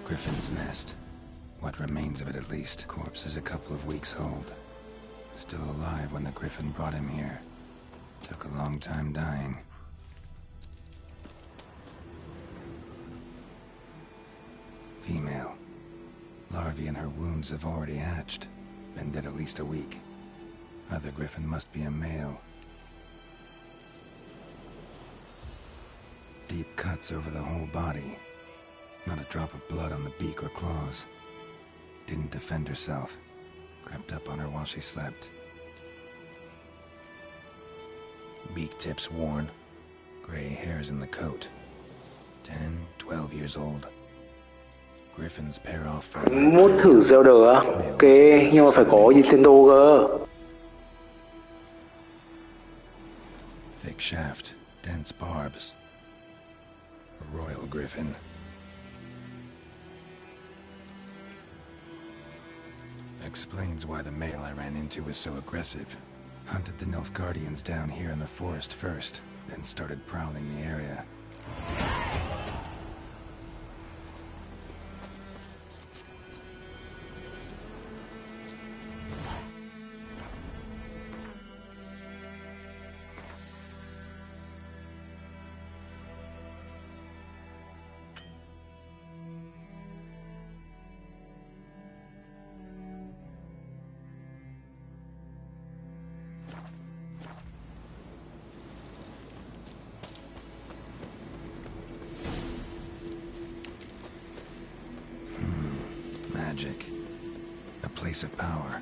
Griffin's nest. What remains of it, at least. Corpse is a couple of weeks old. Still alive when the Griffin brought him here. Took a long time dying. Female. Larvae in her wounds have already hatched. Been dead at least a week. Other Griffin must be a male. Deep cuts over the whole body. Not a drop of blood on the beak or claws. Didn't defend herself. Crept up on her while she slept. Beak tips worn. Gray hairs in the coat. 10, 12 years old. Griffins pair off for... Muốn thử Zelda á? Ok, nhưng mà phải có Nintendo cơ. Thick shaft, dense barbs. A royal griffin. Explains why the male I ran into was so aggressive. Hunted the Nilfgaardians down here in the forest first, then started prowling the area. Magic. A place of power.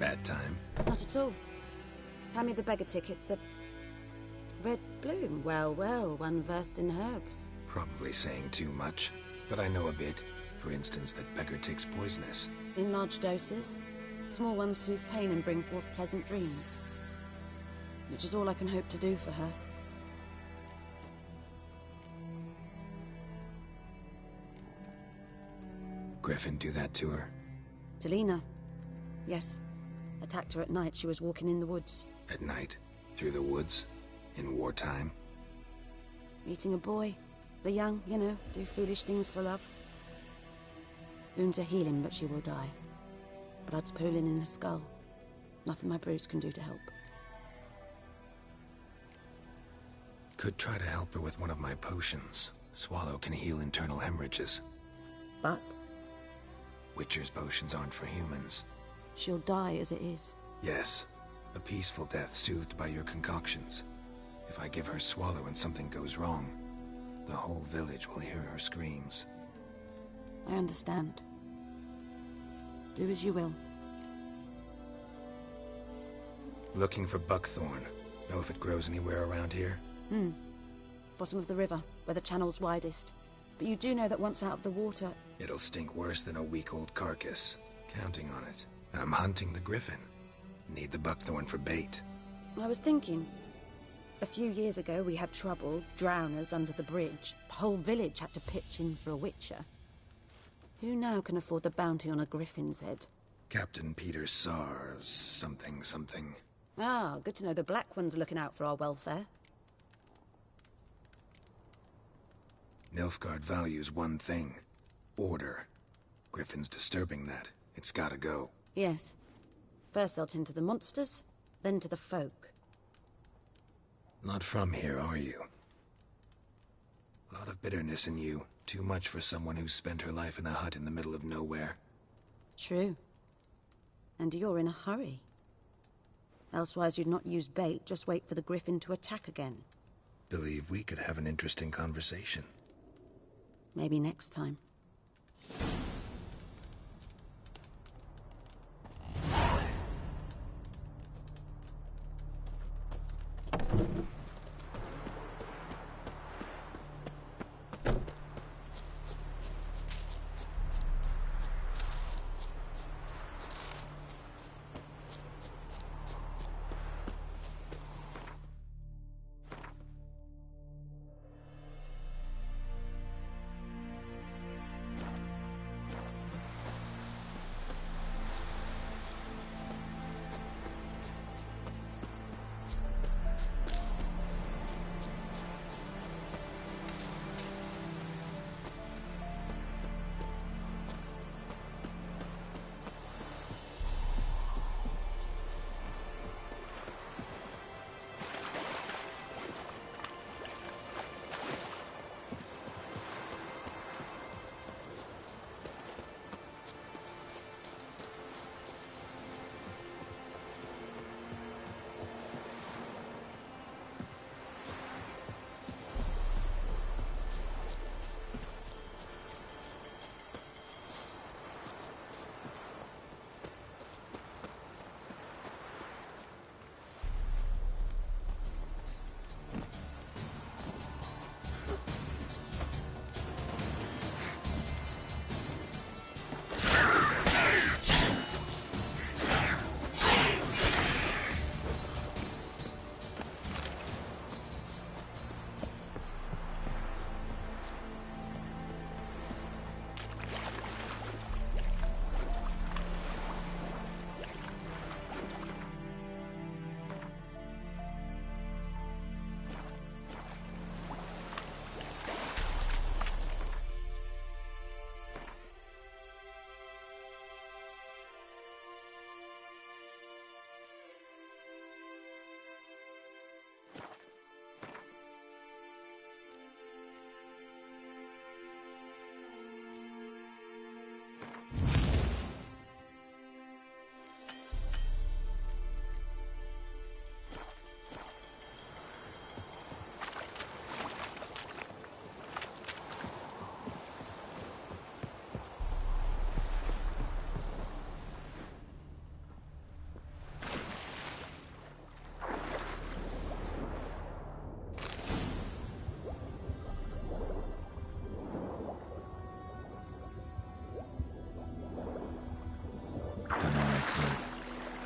Bad time? Not at all. Hand me the beggar tickets, the... Red bloom. Well, well, one versed in herbs. Probably saying too much, but I know a bit. For instance, that beggar tick's poisonous. In large doses. Small ones soothe pain and bring forth pleasant dreams. Which is all I can hope to do for her. Griffin do that to her? Delina. Yes. Attacked her at night. She was walking in the woods. At night? Through the woods? In wartime? Meeting a boy. The young, you know, do foolish things for love. Wounds are healing, but she will die. Blood's pooling in her skull. Nothing my bruise can do to help. Could try to help her with one of my potions. Swallow can heal internal hemorrhages. But? Witcher's potions aren't for humans. She'll die as it is. Yes. A peaceful death soothed by your concoctions. If I give her Swallow and something goes wrong, the whole village will hear her screams. I understand. Do as you will. Looking for buckthorn. Know if it grows anywhere around here? Bottom of the river, where the channel's widest. But you do know that once out of the water... It'll stink worse than a week-old carcass. Counting on it. I'm hunting the griffin. Need the buckthorn for bait. I was thinking... A few years ago we had trouble, drowners under the bridge. The whole village had to pitch in for a witcher. Who now can afford the bounty on a griffin's head? Captain Peter Sars, something. Ah, good to know the Black One's looking out for our welfare. Nilfgaard values one thing. Order. Griffin's disturbing that. It's gotta go. Yes. First they'll tend to the monsters, then to the folk. Not from here, are you? A lot of bitterness in you. Too much for someone who's spent her life in a hut in the middle of nowhere. True. And you're in a hurry. Elsewise you'd not use bait, just wait for the griffin to attack again. Believe we could have an interesting conversation. Maybe next time.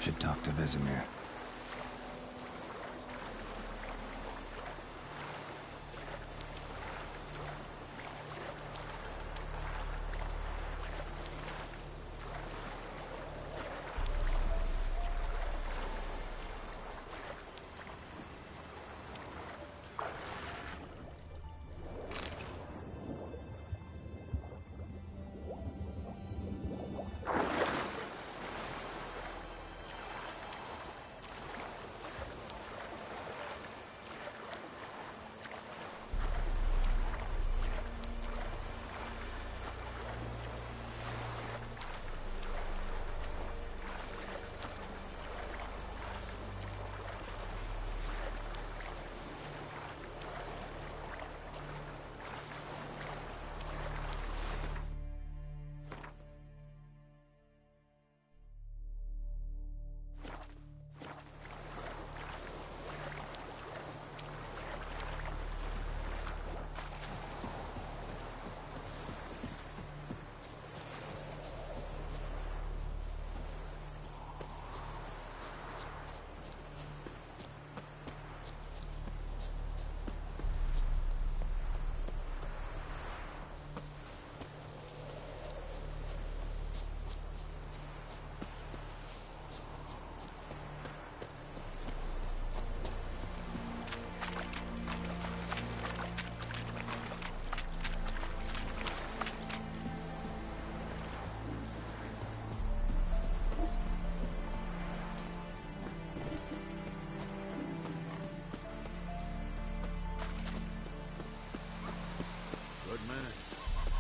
Should talk to Vesemir.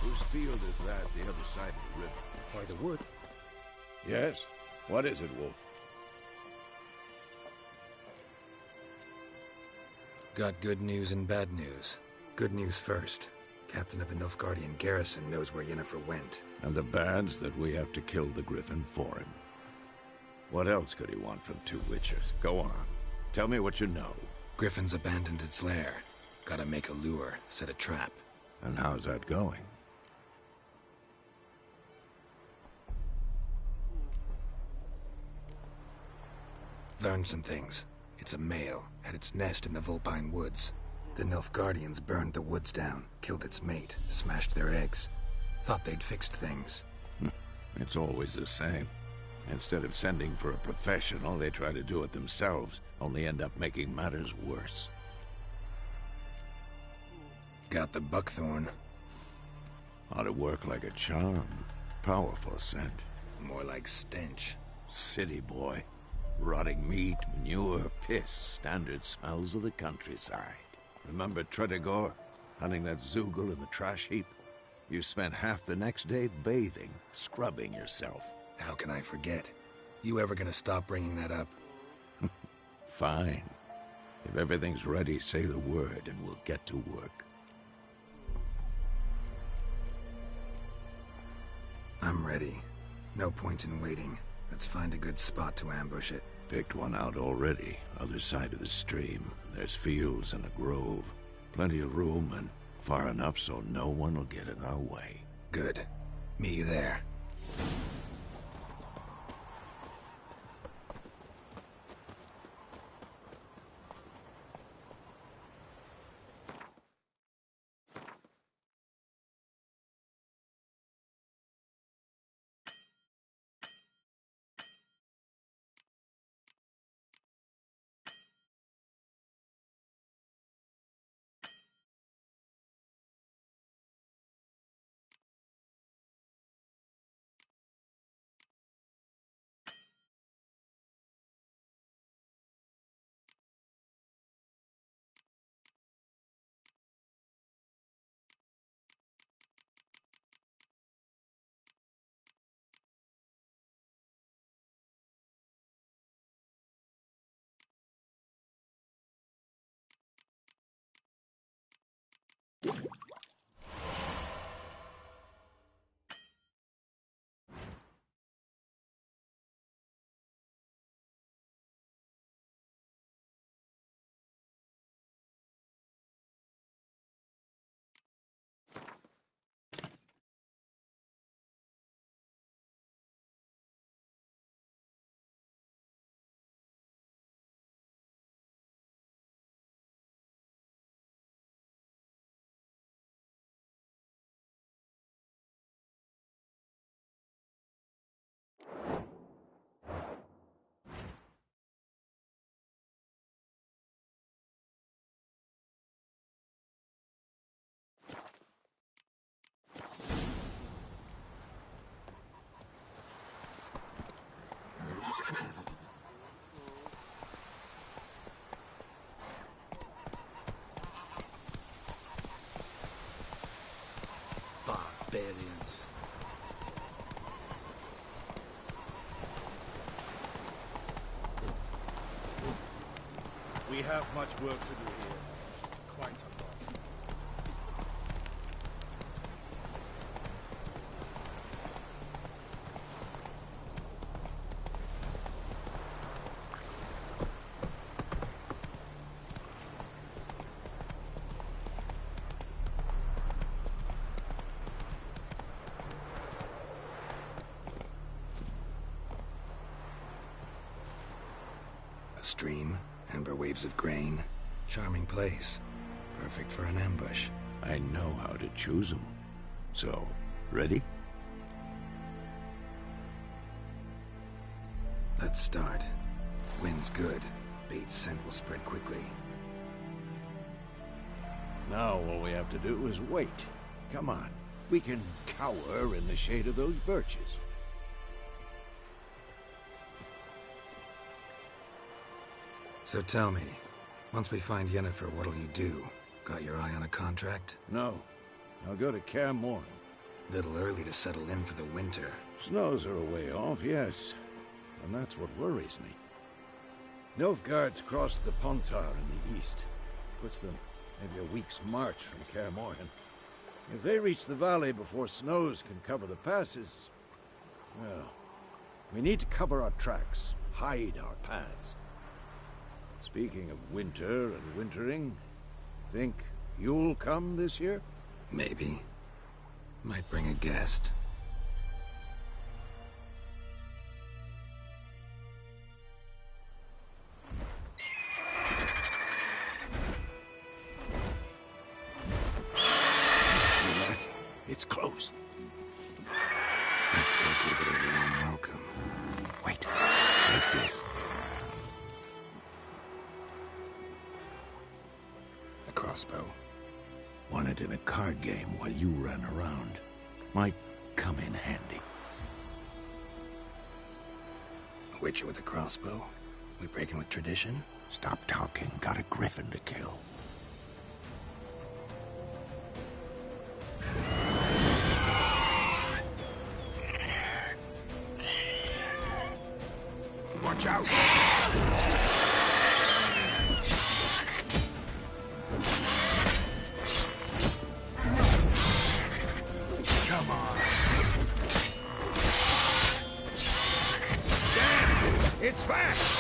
Whose field is that, the other side of the river? By the wood. Yes? What is it, Wolf? Got good news and bad news. Good news first. Captain of the Nilfgaardian garrison knows where Yennefer went. And the bad's that we have to kill the Griffin for him. What else could he want from two witchers? Go on. Tell me what you know. Griffin's abandoned its lair. Gotta make a lure, set a trap. And how's that going? Learned some things. It's a male, had its nest in the Vulpine Woods. The Nilfgaardians burned the woods down, killed its mate, smashed their eggs. Thought they'd fixed things. It's always the same. Instead of sending for a professional, they try to do it themselves, only end up making matters worse. Got the buckthorn. Ought to work like a charm. Powerful scent. More like stench. City boy. Rotting meat, manure, piss, standard smells of the countryside. Remember Tretogor? Hunting that Zoogle in the trash heap? You spent half the next day bathing, scrubbing yourself. How can I forget? You ever gonna stop bringing that up? Fine. If everything's ready, say the word and we'll get to work. I'm ready. No point in waiting. Let's find a good spot to ambush it. Picked one out already. Other side of the stream. There's fields and a grove. Plenty of room and far enough so no one will get in our way. Good. Meet you there. barbarians. We have much work to do here. Quite a lot. A stream, amber waves of grain. Charming place. Perfect for an ambush. I know how to choose them. So, ready? Let's start. Wind's good. Bait's scent will spread quickly. Now all we have to do is wait. Come on. We can cower in the shade of those birches. So tell me, once we find Yennefer, what'll you do? Got your eye on a contract? No. I'll go to Kaer Morhen. Little early to settle in for the winter. Snows are a way off, yes. And that's what worries me. Nilfgaard's crossed the Pontar in the east. Puts them maybe a week's march from Kaer Morhen. If they reach the valley before snows can cover the passes, well, we need to cover our tracks, hide our paths. Speaking of winter and wintering, think you'll come this year? Maybe. Might bring a guest. It's close. Let's go give it a warm welcome. Wait. Take this. A crossbow. Won it in a card game while you ran around. Might come in handy. A witcher with a crossbow? We breaking with tradition? Stop talking. Got a griffin to kill. Watch out! Come on. Damn! It's fast!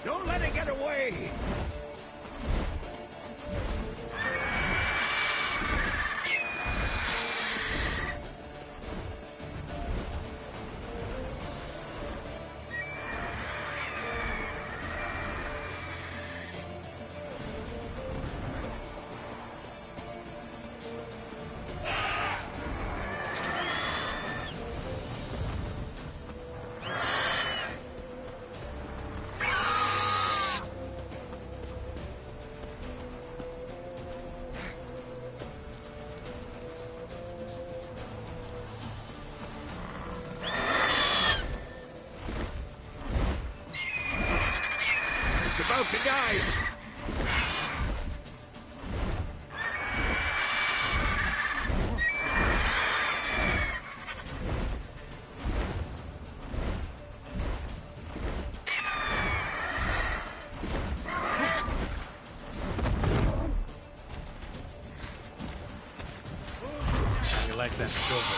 Don't let it get away! It's about to die! You like that silver?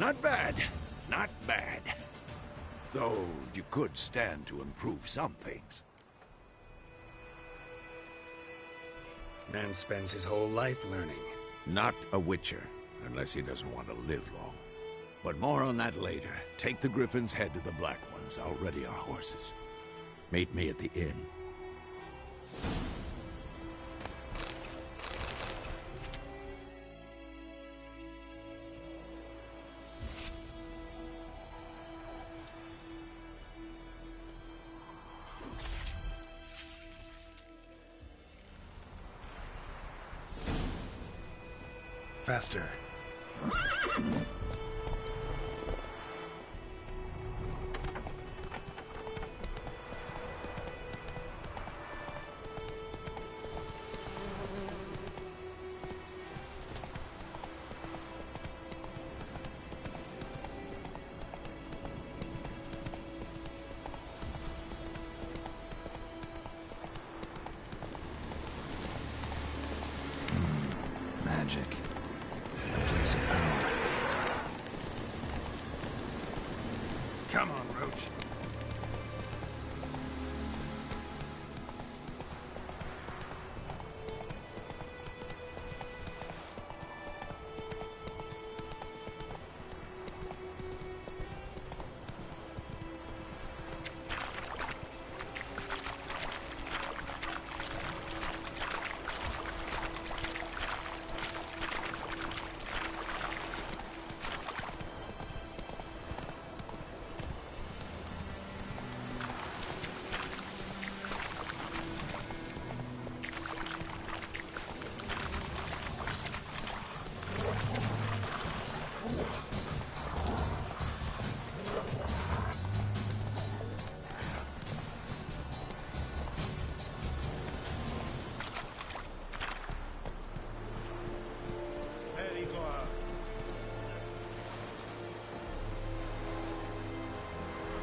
Not bad. Not bad. Though you could stand to improve some things. Man spends his whole life learning. Not a Witcher, unless he doesn't want to live long. But more on that later. Take the Griffin's head to the Black Ones. I'll ready our horses. Meet me at the inn. Faster. Magic. A place of power. Come on, Roach.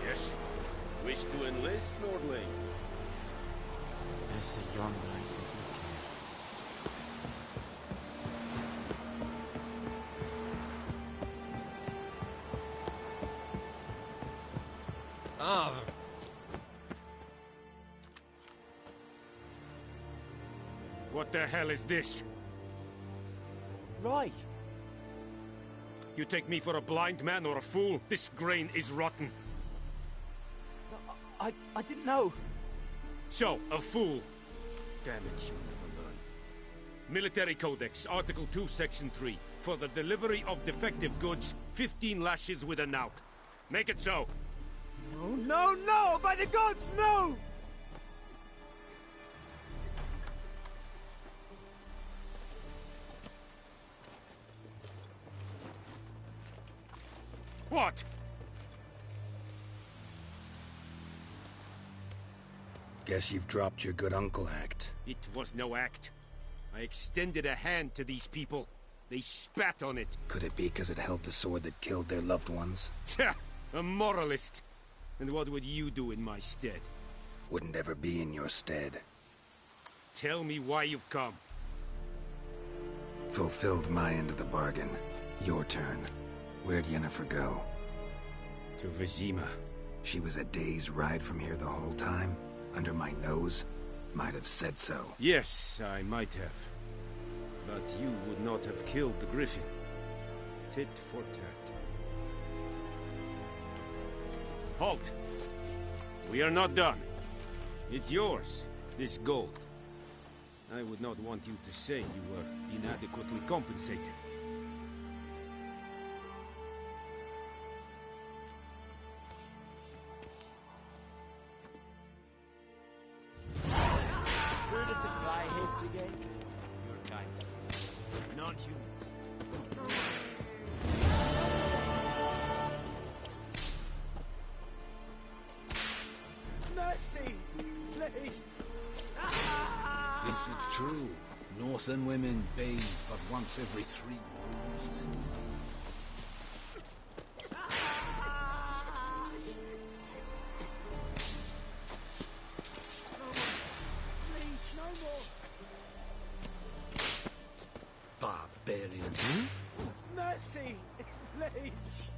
Yes. Wish to enlist, Nordling? As a young life Ah. What the hell is this? Right. You take me for a blind man or a fool? This grain is rotten. I didn't know. So, a fool. Damn it, you'll never learn. Military Codex, Article 2, Section 3. For the delivery of defective goods, 15 lashes with a knout. Make it so. No, no, no! By the gods, no! What? Guess you've dropped your good uncle act. It was no act. I extended a hand to these people. They spat on it. Could it be because it held the sword that killed their loved ones? Tja, a moralist. And what would you do in my stead? Wouldn't ever be in your stead. Tell me why you've come. Fulfilled my end of the bargain. Your turn. Where'd Yennefer go? To Vizima. She was a day's ride from here the whole time? Under my nose? Might have said so. Yes, I might have. But you would not have killed the Griffin. Tit for tat. Halt! We are not done. It's yours, this gold. I would not want you to say you were inadequately compensated. Where did the fly hit again? Your kind. Non-humans. Mercy! Please! Is it true? Northern women bathe but once every 3 moons. Please, no more! Barbarian. Mercy! please!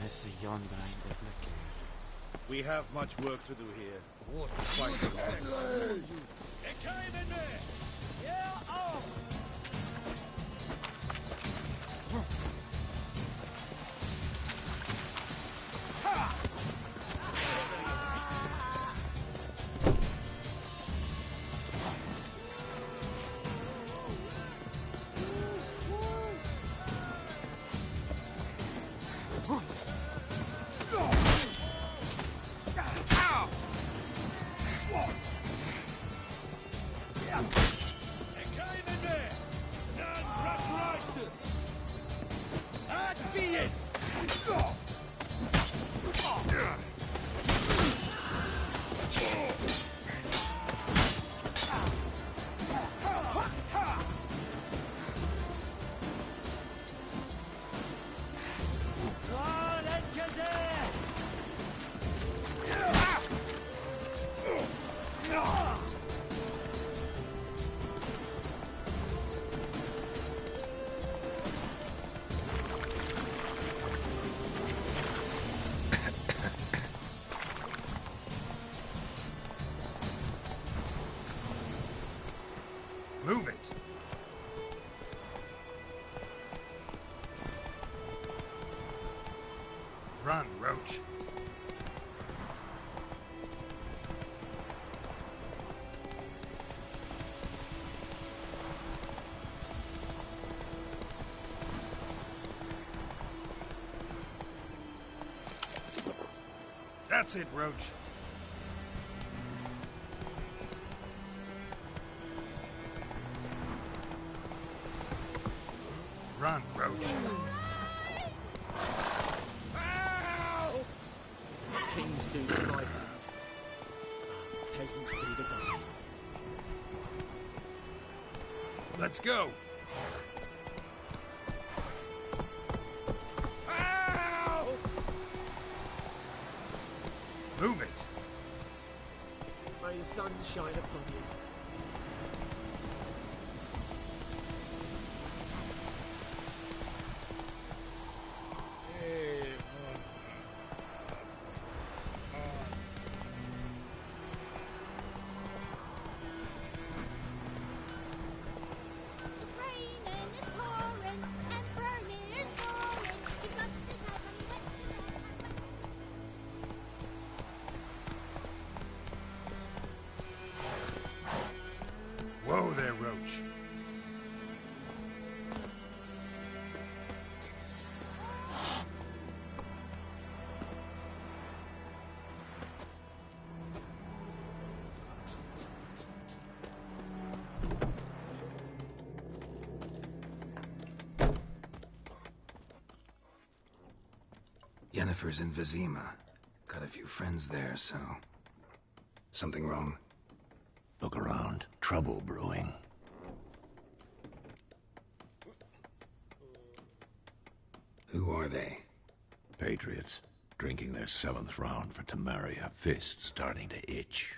Esse yonder ain't the blick. We have much work to do here. What a fight! It came in there! Yeah, oh! Move it! Run, Roach. That's it, Roach. Run, Roach. Ow! Kings do the fighting. Peasants do the dying. Let's go. Ow! Move it. May the sun shine upon you. It's raining, it's pouring, and Vermeer's snoring. Keep up the tavern, Whoa there, Roach. Yennefer's in Vizima. Got a few friends there, so... Something wrong? Look around. Trouble brewing. Who are they? Patriots. Drinking their 7th round for Temeria. Fists starting to itch.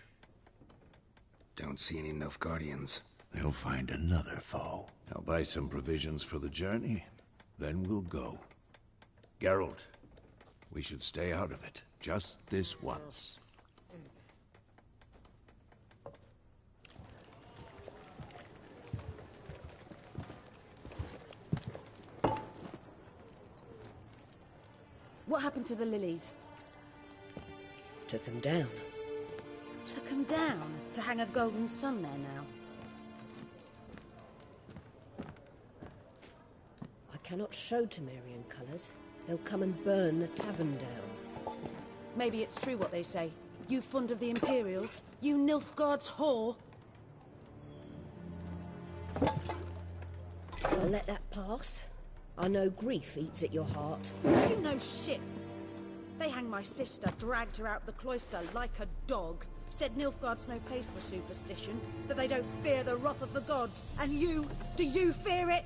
Don't see any Nilfgaardians. They'll find another foe. I'll buy some provisions for the journey. Then we'll go. Geralt, we should stay out of it. Just this once. What happened to the lilies? Took them down. Took them down to hang a golden sun there now. I cannot show Temerian colours. They'll come and burn the tavern down. Maybe it's true what they say. You fond of the Imperials? You Nilfgaard's whore? I'll let that pass. I know grief eats at your heart. You know shit. They hanged my sister, dragged her out the cloister like a dog. Said Nilfgaard's no place for superstition, that they don't fear the wrath of the gods. And you, do you fear it?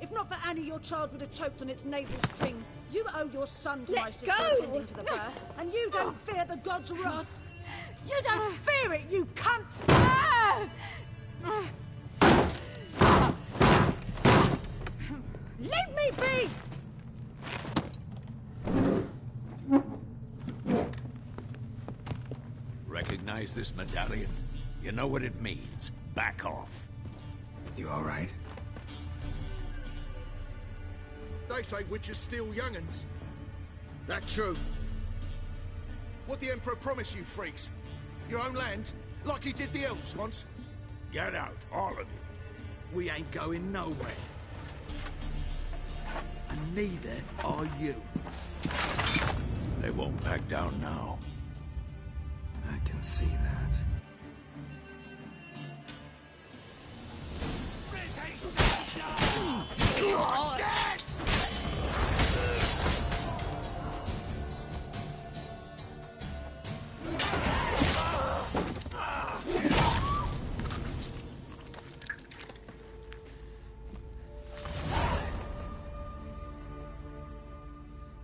If not for Annie, your child would have choked on its navel string. You owe your son to my sister attending to the birth, and you don't fear the gods' wrath. You don't fear it, you cunt! Leave me be! Recognize this medallion? You know what it means. Back off. You all right? They say witches steal young'uns. That true? What the Emperor promised you, freaks? Your own land? Like he did the elves once? Get out, all of you. We ain't going nowhere. And neither are you. They won't back down now. I can see that.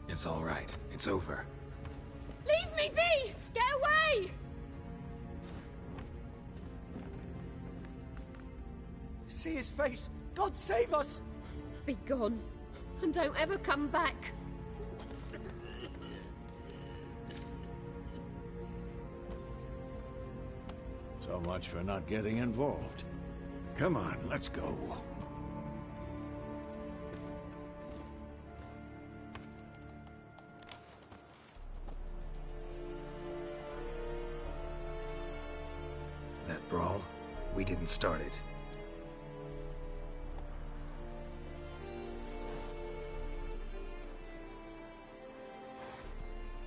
It's all right. It's over. Leave me be! Get away! See his face! God save us! Be gone, and don't ever come back. So much for not getting involved. Come on, let's go. That brawl, we didn't start it.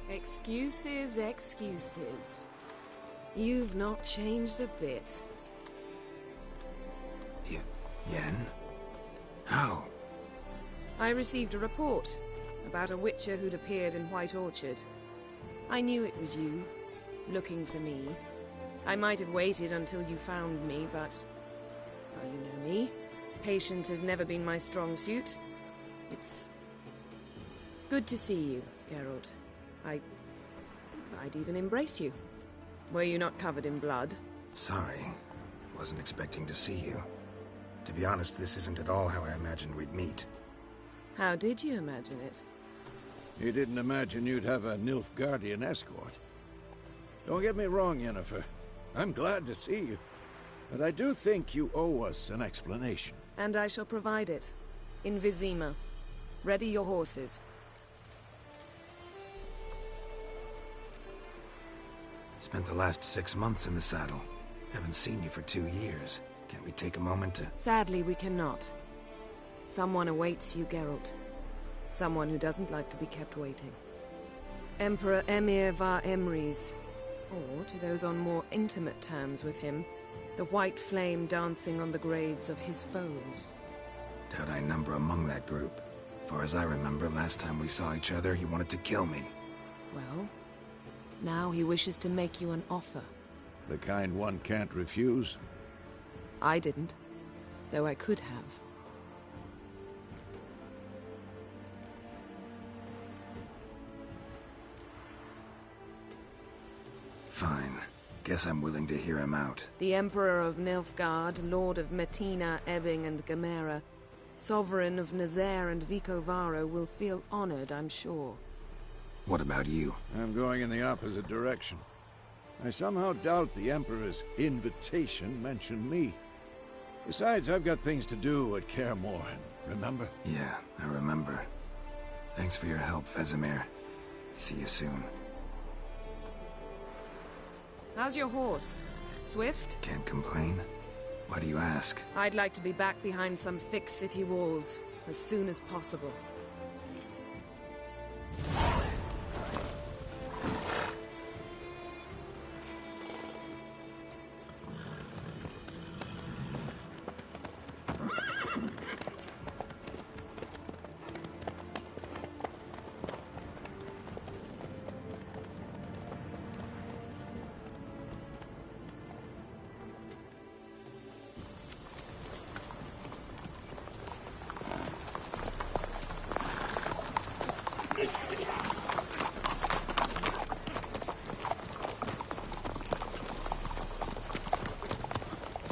Excuses, excuses. You've not changed a bit. Yen? How? I received a report about a witcher who'd appeared in White Orchard. I knew it was you, looking for me. I might have waited until you found me, but... well, you know me. Patience has never been my strong suit. It's... good to see you, Geralt. I'd even embrace you. Were you not covered in blood? Sorry. Wasn't expecting to see you. To be honest, this isn't at all how I imagined we'd meet. How did you imagine it? You didn't imagine you'd have a Nilfgaardian escort. Don't get me wrong, Yennefer. I'm glad to see you. But I do think you owe us an explanation. And I shall provide it. In Vizima. Ready your horses. Spent the last 6 months in the saddle. Haven't seen you for 2 years. Can't we take a moment to... Sadly, we cannot. Someone awaits you, Geralt. Someone who doesn't like to be kept waiting. Emperor Emhyr var Emreis. Or, to those on more intimate terms with him, the white flame dancing on the graves of his foes. Doubt I number among that group. Far as I remember, last time we saw each other, he wanted to kill me. Well, now he wishes to make you an offer. The kind one can't refuse? I didn't, though I could have. Fine. Guess I'm willing to hear him out. The Emperor of Nilfgaard, Lord of Metina, Ebbing and Gamera, Sovereign of Nazaire and Vicovaro will feel honored, I'm sure. What about you? I'm going in the opposite direction. I somehow doubt the Emperor's invitation mentioned me. Besides, I've got things to do at Kaer Morhen, remember? Yeah, I remember. Thanks for your help, Vesemir. See you soon. How's your horse? Swift? Can't complain. Why do you ask? I'd like to be back behind some thick city walls, as soon as possible.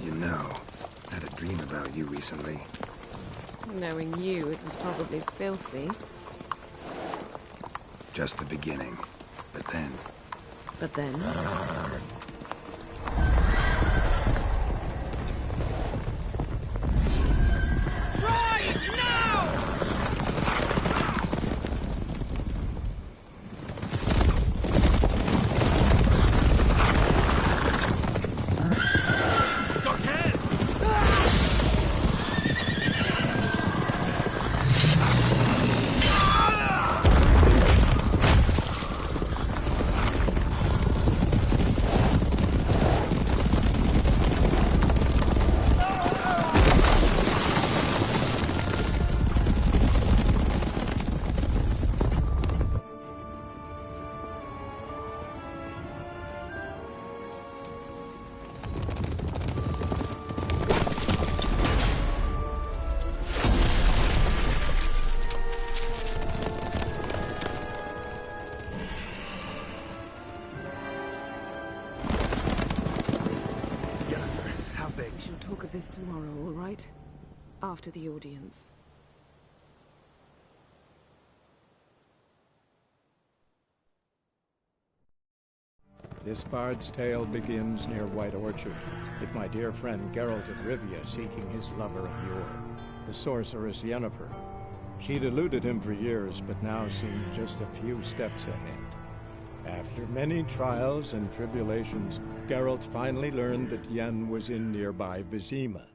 You know, I had a dream about you recently. Knowing you, it was probably filthy. Just the beginning. But then... But then... We shall talk of this tomorrow, all right? After the audience. This bard's tale begins near White Orchard, with my dear friend Geralt of Rivia seeking his lover of yore, the sorceress Yennefer. She'd eluded him for years, but now seemed just a few steps ahead. After many trials and tribulations, Geralt finally learned that Yen was in nearby Vizima.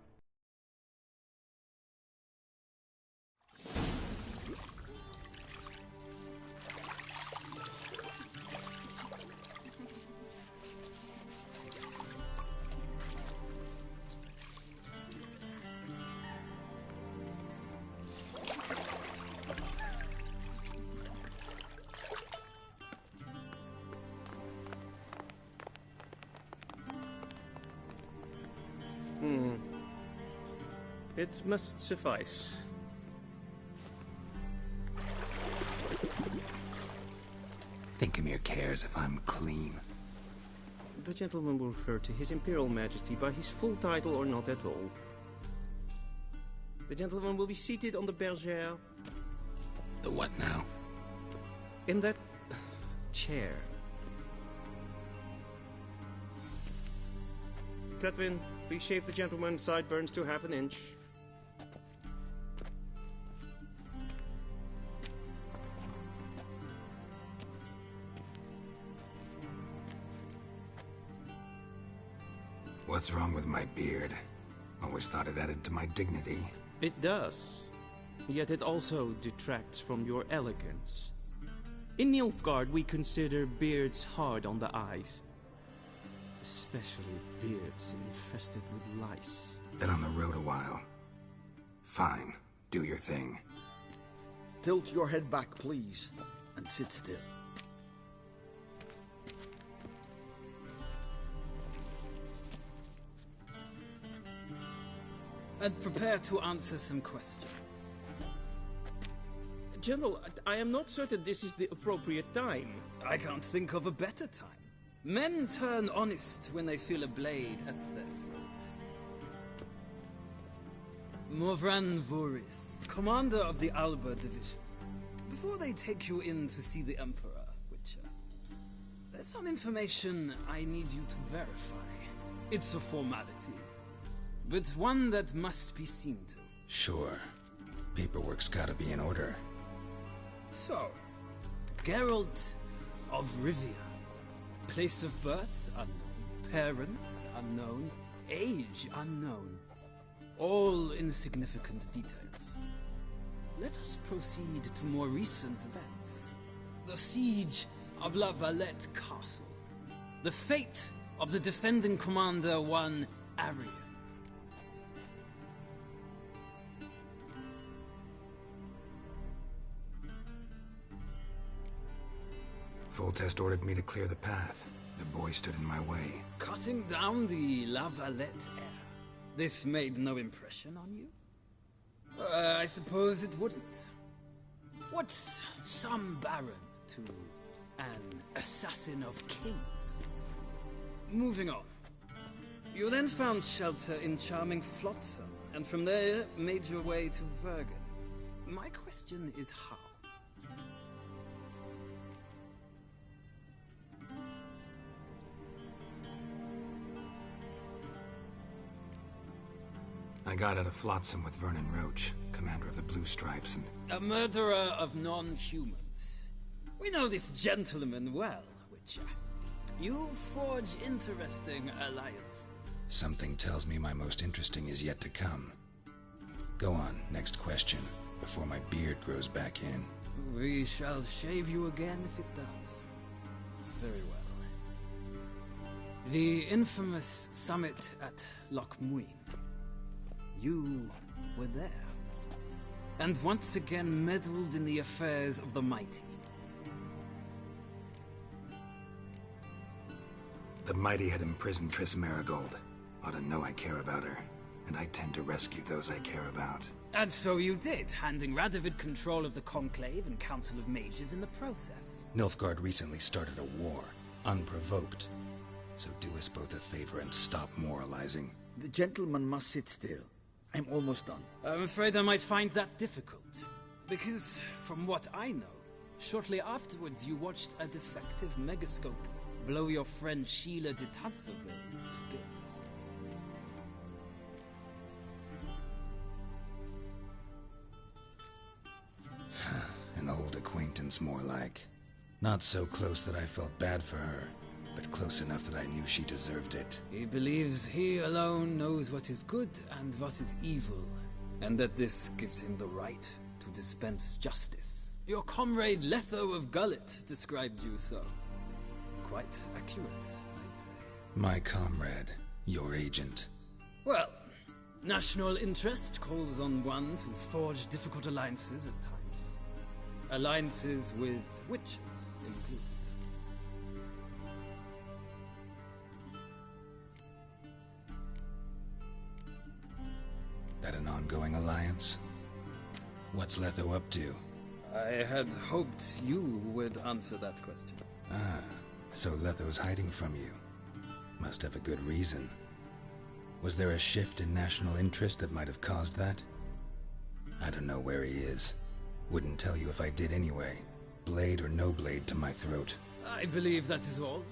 It must suffice. Thinkamir cares if I'm clean. The gentleman will refer to His Imperial Majesty by his full title or not at all. The gentleman will be seated on the bergère. The what now? In that chair. Cletwin, please shave the gentleman's sideburns to ½ inch. What's wrong with my beard? Always thought it added to my dignity. It does. Yet it also detracts from your elegance. In Nilfgaard, we consider beards hard on the eyes. Especially beards infested with lice. Been on the road a while. Fine. Do your thing. Tilt your head back, please, and sit still. And prepare to answer some questions. General, I am not certain this is the appropriate time. I can't think of a better time. Men turn honest when they feel a blade at their throat. Morvran Voorhis, commander of the Alba Division. Before they take you in to see the Emperor, Witcher, there's some information I need you to verify. It's a formality, but one that must be seen to. Sure. Paperwork's gotta be in order. So, Geralt of Rivia. Place of birth unknown. Parents unknown. Age unknown. All insignificant details. Let us proceed to more recent events. The siege of La Valette Castle. The fate of the defending commander, one Arian. Foltest ordered me to clear the path. The boy stood in my way. Cutting down the La Valette heir. This made no impression on you? I suppose it wouldn't. What's some baron to an assassin of kings? Moving on. You then found shelter in charming Flotsam, and from there made your way to Vergen. My question is how? I got out of Flotsam with Vernon Roach, commander of the Blue Stripes, and... A murderer of non-humans. We know this gentleman well, Witcher. You forge interesting alliances. Something tells me my most interesting is yet to come. Go on, next question, before my beard grows back in. We shall shave you again if it does. Very well. The infamous summit at Loch Muin. You were there. And once again meddled in the affairs of the mighty. The mighty had imprisoned Triss Merigold. Ought to know I care about her, and I tend to rescue those I care about. And so you did, handing Radovid control of the Conclave and Council of Mages in the process. Nilfgaard recently started a war, unprovoked. So do us both a favor and stop moralizing. The gentleman must sit still. I'm almost done. I'm afraid I might find that difficult. Because, from what I know, shortly afterwards you watched a defective megascope blow your friend Sheila de Tanserville to bits. An old acquaintance, more like. Not so close that I felt bad for her, but close enough that I knew she deserved it. He believes he alone knows what is good and what is evil, and that this gives him the right to dispense justice. Your comrade Letho of Gullet described you so. Quite accurate, I'd say. My comrade, your agent. Well, national interest calls on one to forge difficult alliances at times. Alliances with witches included. That an ongoing alliance? What's Letho up to? I had hoped you would answer that question. Ah, so Letho's hiding from you. Must have a good reason. Was there a shift in national interest that might have caused that? I don't know where he is. Wouldn't tell you if I did anyway. Blade or no blade to my throat. I believe that is all.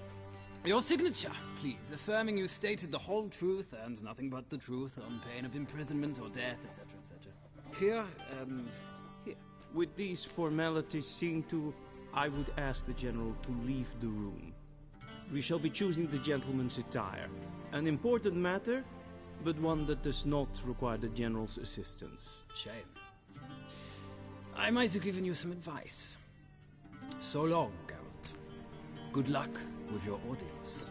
Your signature, please, affirming you stated the whole truth and nothing but the truth on pain of imprisonment or death, etc., etc. Here and here. With these formalities seen to, I would ask the General to leave the room. We shall be choosing the gentleman's attire. An important matter, but one that does not require the General's assistance. Shame. I might have given you some advice. So long, Geralt. Good luck with your audience.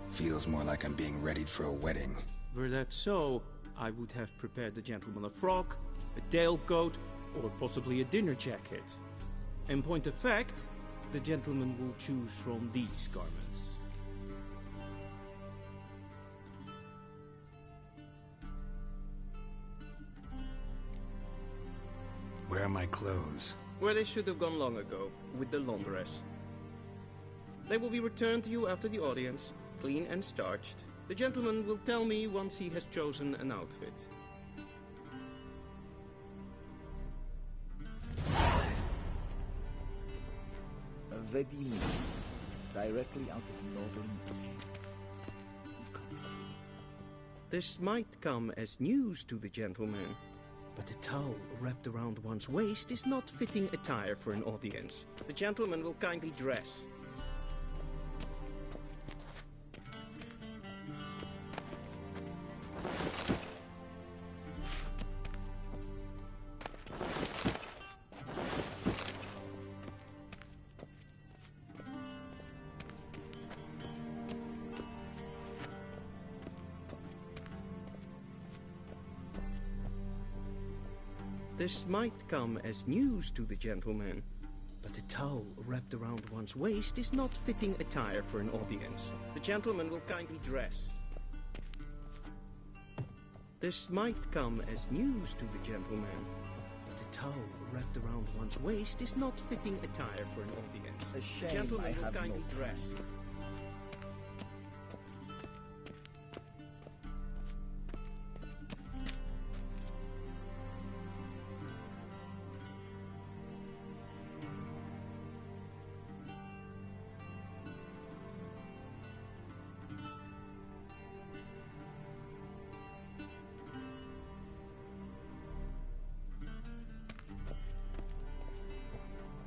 Feels more like I'm being readied for a wedding. Were that so, I would have prepared the gentleman a frock, a tailcoat, or possibly a dinner jacket. In point of fact, the gentleman will choose from these garments. Where are my clothes? Where they should have gone long ago, with the laundress. They will be returned to you after the audience, clean and starched. The gentleman will tell me once he has chosen an outfit. Vedimi, directly out of Northern Tales. You've conceived. This might come as news to the gentleman, but a towel wrapped around one's waist is not fitting attire for an audience. The gentleman will kindly dress. This might come as news to the gentleman, but a towel wrapped around one's waist is not fitting attire for an audience. The gentleman will kindly dress. This might come as news to the gentleman, but a towel wrapped around one's waist is not fitting attire for an audience. A shame The gentleman I will have kindly no dress.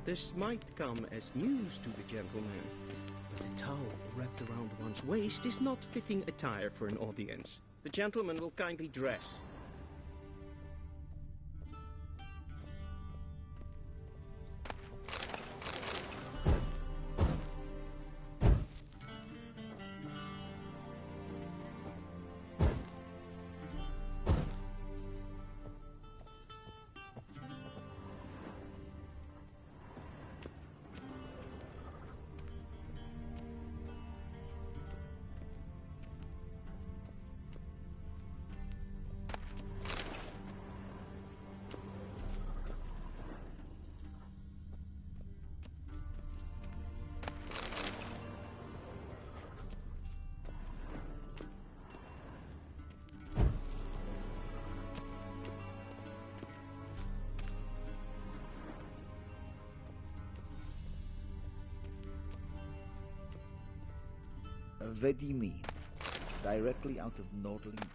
This might come as news to the gentleman, but a towel wrapped around one's waist is not fitting attire for an audience. The gentleman will kindly dress. Vedimin, directly out of Nordling.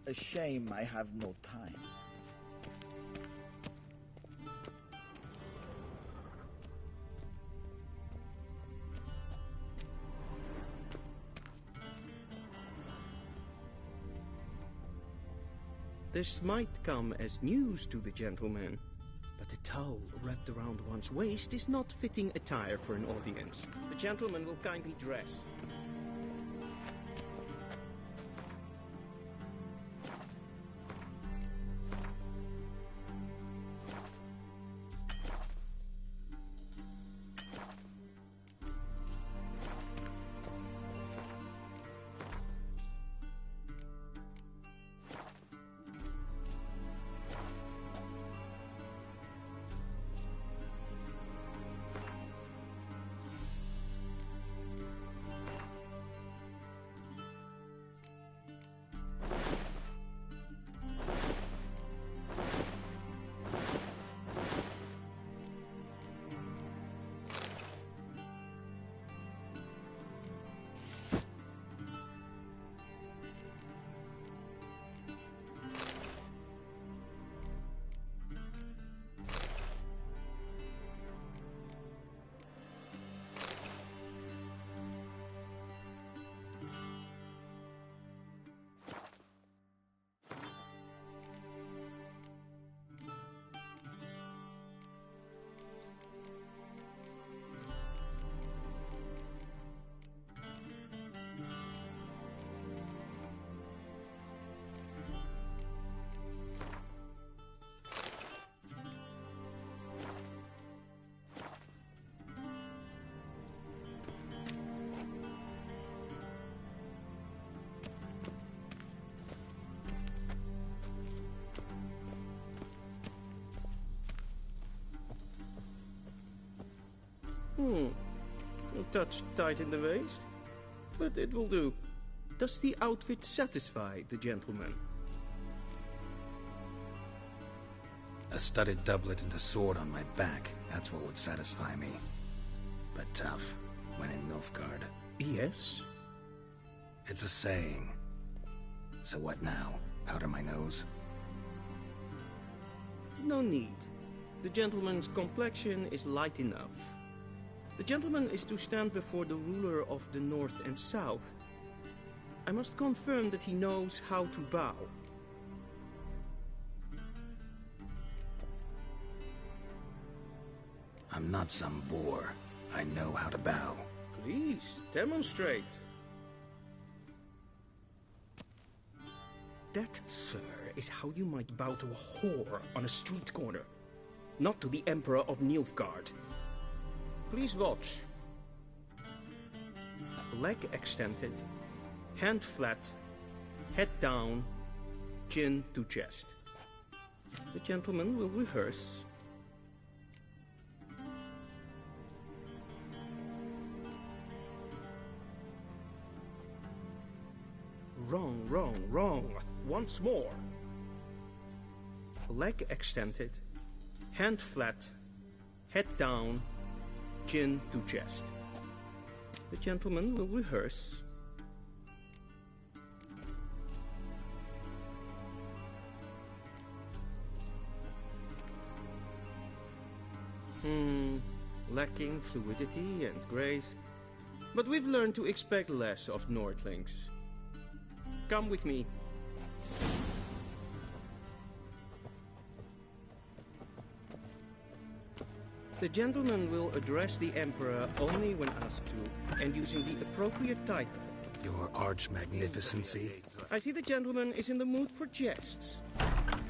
A shame I have no time. This might come as news to the gentleman, but a towel wrapped around one's waist is not fitting attire for an audience. The gentleman will kindly dress. A touch tight in the waist, but it will do. Does the outfit satisfy the gentleman? A studded doublet and a sword on my back, that's what would satisfy me. But tough, when in Nilfgaard. Yes? It's a saying. So what now? Powder my nose? No need. The gentleman's complexion is light enough. The gentleman is to stand before the ruler of the North and South. I must confirm that he knows how to bow. I'm not some boor. I know how to bow. Please, demonstrate. That, sir, is how you might bow to a whore on a street corner, not to the Emperor of Nilfgaard. Please watch. Leg extended, hand flat, head down, chin to chest. The gentleman will rehearse. Wrong, wrong, wrong. Once more. Leg extended, hand flat, head down, chin to chest. The gentleman will rehearse. Lacking fluidity and grace. But we've learned to expect less of Nordlings. Come with me. The gentleman will address the Emperor only when asked to, and using the appropriate title. Your Arch-Magnificency? I see the gentleman is in the mood for jests.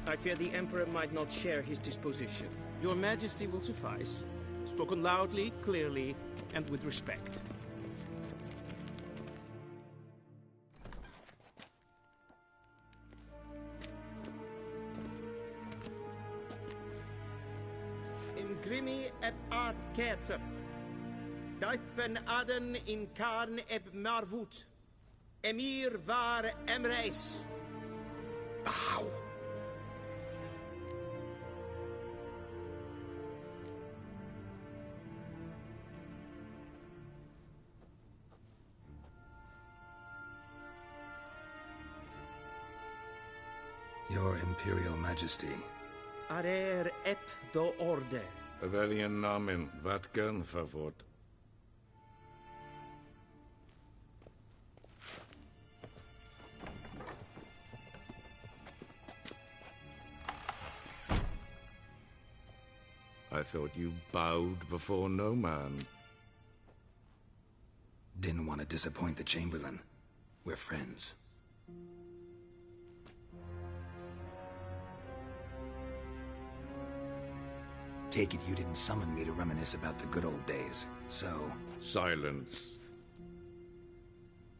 I fear the Emperor might not share his disposition. Your Majesty will suffice. Spoken loudly, clearly, and with respect. Grimi eb art ketzer. Daifen aden in karn eb marvut. Emir var emreis. Bow. Your Imperial Majesty. Arer ep do orde. Welchen Namen? Wat gern favort? I thought you bowed before no man. Didn't want to disappoint the Chamberlain. We're friends. Take it you didn't summon me to reminisce about the good old days, so... Silence.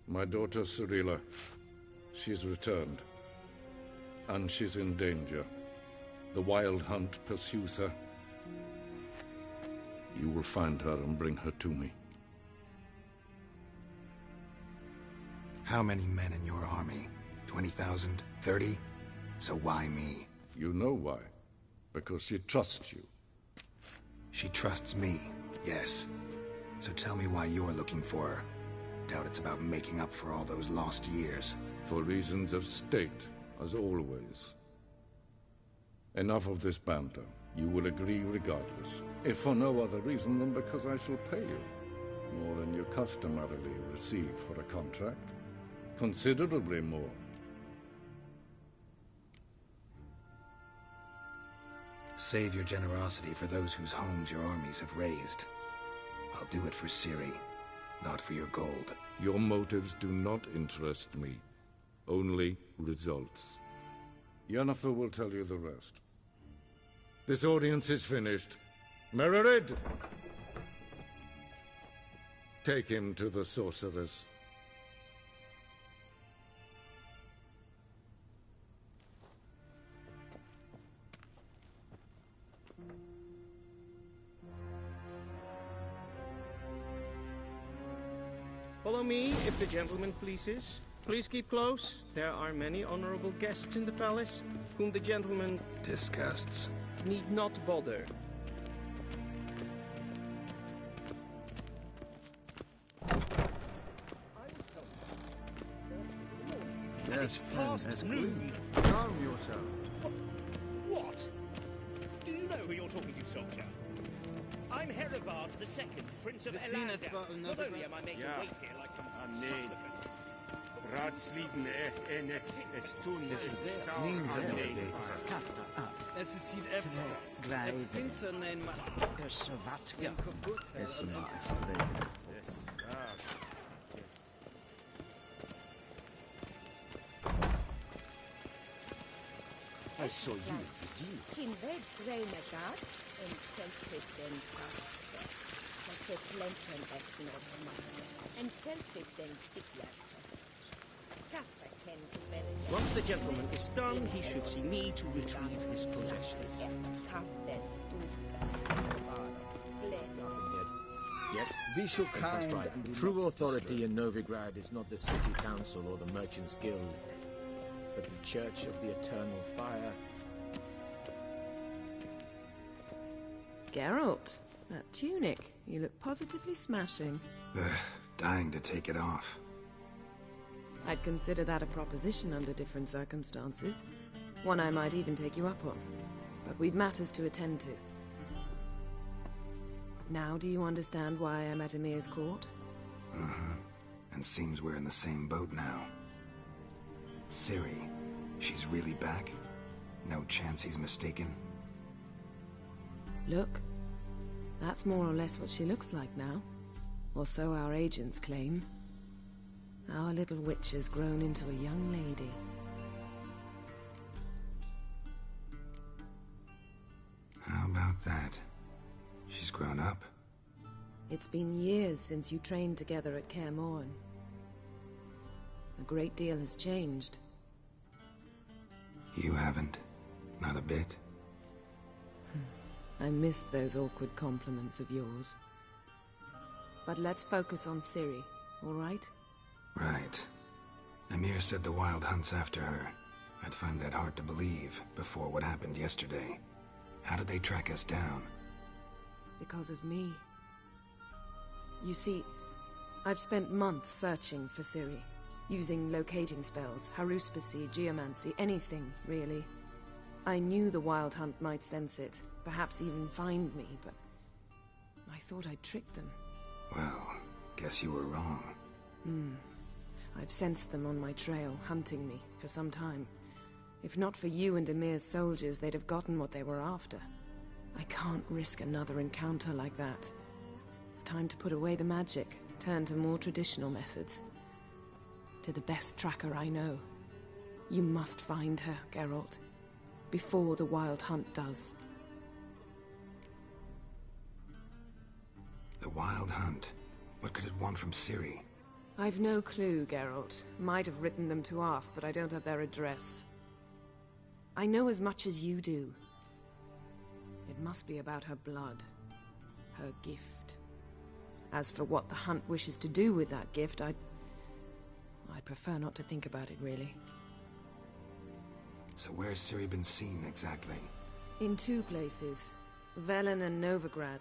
My daughter Cirilla, she's returned. And she's in danger. The Wild Hunt pursues her. You will find her and bring her to me. How many men in your army? 20,000? 30? So why me? You know why. Because she trusts you. She trusts me, yes. So tell me why you're looking for her. Doubt it's about making up for all those lost years. For reasons of state, as always. Enough of this banter. You will agree regardless. If for no other reason than because I shall pay you. More than you customarily receive for a contract. Considerably more. Save your generosity for those whose homes your armies have razed. I'll do it for Ciri, not for your gold. Your motives do not interest me. Only results. Yennefer will tell you the rest. This audience is finished. Mererid! Take him to the sorceress. Follow me, if the gentleman pleases. Please keep close. There are many honorable guests in the palace, whom the gentleman... disgusts. ...need not bother. It's past noon. Calm yourself. What? Do you know who you're talking to, soldier? I'm Herivard II, Prince of Elander. Not only am I made to wait here like some supplicant. Ratsliden enet estun Es sieht Finsternein Savatka. kaputt. Es maestregno. I saw you in Vizir. Kin ved Renegat en selvfit den kaffe. Kasse flempen etnor en selvfit den sikler. Kasper ken kumel. Once the gentleman is done, he should see me to retrieve his possessions. Kapten dukas. Yes? Be so That's kind right. and do True not authority in Novigrad is not the city council or the merchants' guild, but the Church of the Eternal Fire. Geralt, that tunic. You look positively smashing. Dying to take it off. I'd consider that a proposition under different circumstances. One I might even take you up on. But we've matters to attend to. Now do you understand why I'm at Emir's court? And seems we're in the same boat now. Ciri, she's really back? No chance he's mistaken? Look, that's more or less what she looks like now. Or so our agents claim. Our little witch has grown into a young lady. How about that? She's grown up. It's been years since you trained together at Kaer Morhen. A great deal has changed. You haven't. Not a bit. I missed those awkward compliments of yours. But let's focus on Ciri, all right? Right. Emir said the Wild Hunt's after her. I'd find that hard to believe before what happened yesterday. How did they track us down? Because of me. You see, I've spent months searching for Ciri, using locating spells, haruspicy, geomancy, anything, really. I knew the Wild Hunt might sense it, perhaps even find me, but I thought I'd tricked them. Well, guess you were wrong. I've sensed them on my trail, hunting me, for some time. If not for you and Emir's soldiers, they'd have gotten what they were after. I can't risk another encounter like that. It's time to put away the magic, turn to more traditional methods. To the best tracker I know. You must find her, Geralt. Before the Wild Hunt does. The Wild Hunt? What could it want from Ciri? I've no clue, Geralt. Might have written them to ask, but I don't have their address. I know as much as you do. It must be about her blood. Her gift. As for what the Hunt wishes to do with that gift, I'd prefer not to think about it, really. So where's Ciri been seen, exactly? In two places. Velen and Novigrad.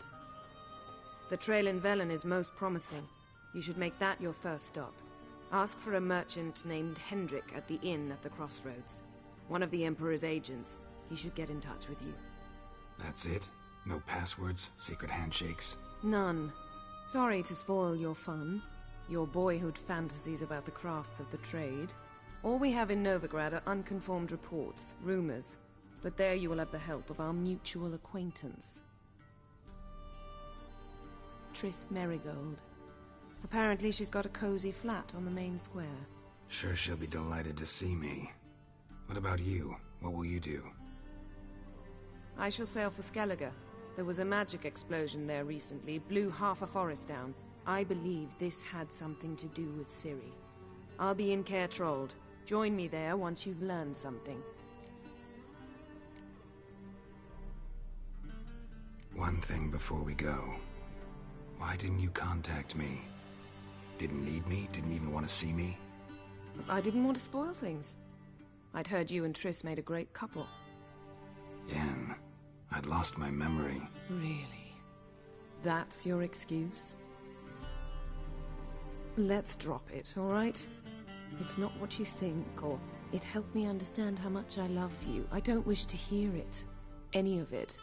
The trail in Velen is most promising. You should make that your first stop. Ask for a merchant named Hendrik at the inn at the crossroads. One of the Emperor's agents. He should get in touch with you. That's it? No passwords? Secret handshakes? None. Sorry to spoil your fun. Your boyhood fantasies about the crafts of the trade. All we have in Novigrad are unconfirmed reports, rumors. But there you will have the help of our mutual acquaintance. Triss Merigold. Apparently she's got a cozy flat on the main square. Sure she'll be delighted to see me. What about you? What will you do? I shall sail for Skellige. There was a magic explosion there recently, blew half a forest down. I believe this had something to do with Ciri. I'll be in Caer Trolde. Join me there once you've learned something. One thing before we go. Why didn't you contact me? Didn't need me? Didn't even want to see me? I didn't want to spoil things. I'd heard you and Triss made a great couple. Yen, I'd lost my memory. Really? That's your excuse? Let's drop it, all right? It's not what you think, or it helped me understand how much I love you. I don't wish to hear it. Any of it.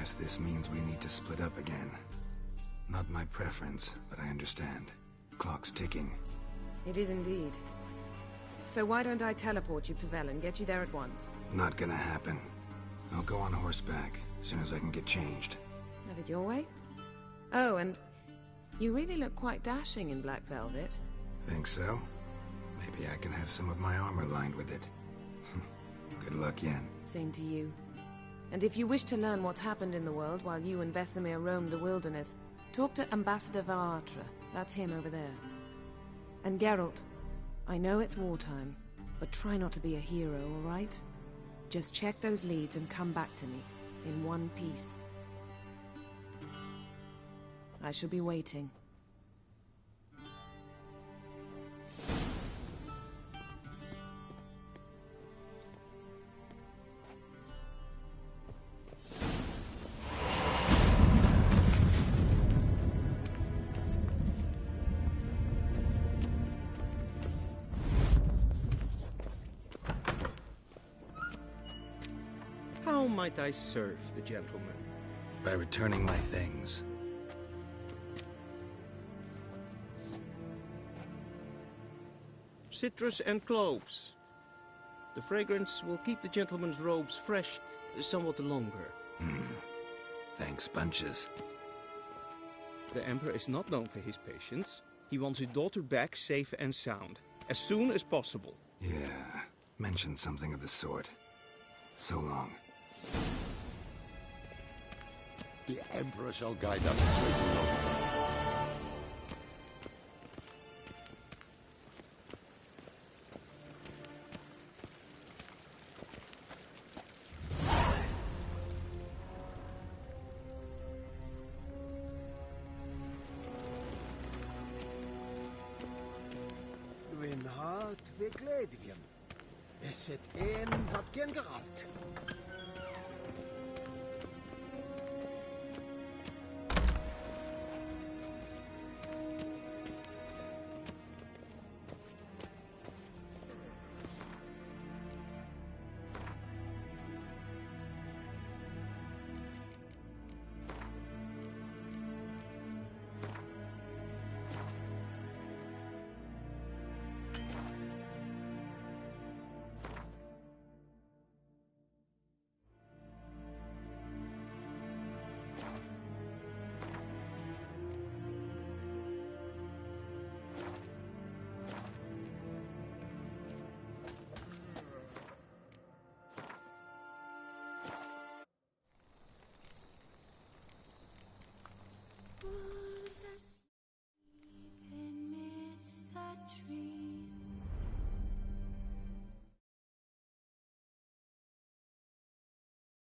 Guess this means we need to split up again. Not my preference, but I understand. Clock's ticking. It is indeed. So why don't I teleport you to Velen, get you there at once? Not gonna happen. I'll go on horseback, as soon as I can get changed. Have it your way? Oh, and you really look quite dashing in black velvet. Think so? Maybe I can have some of my armor lined with it. Good luck, Yen. Same to you. And if you wish to learn what's happened in the world while you and Vesemir roamed the wilderness, talk to Ambassador Varatra. That's him over there. And Geralt, I know it's wartime, but try not to be a hero, all right? Just check those leads and come back to me, in one piece. I shall be waiting. How might I serve the gentleman? By returning my things. Citrus and cloves. The fragrance will keep the gentleman's robes fresh somewhat longer. Thanks, bunches. The Emperor is not known for his patience. He wants his daughter back safe and sound, as soon as possible. Yeah, mentioned something of the sort. So long. The Emperor shall guide us straight to London. Gwyn hart ve gledvien. Es het een wat gen geralt.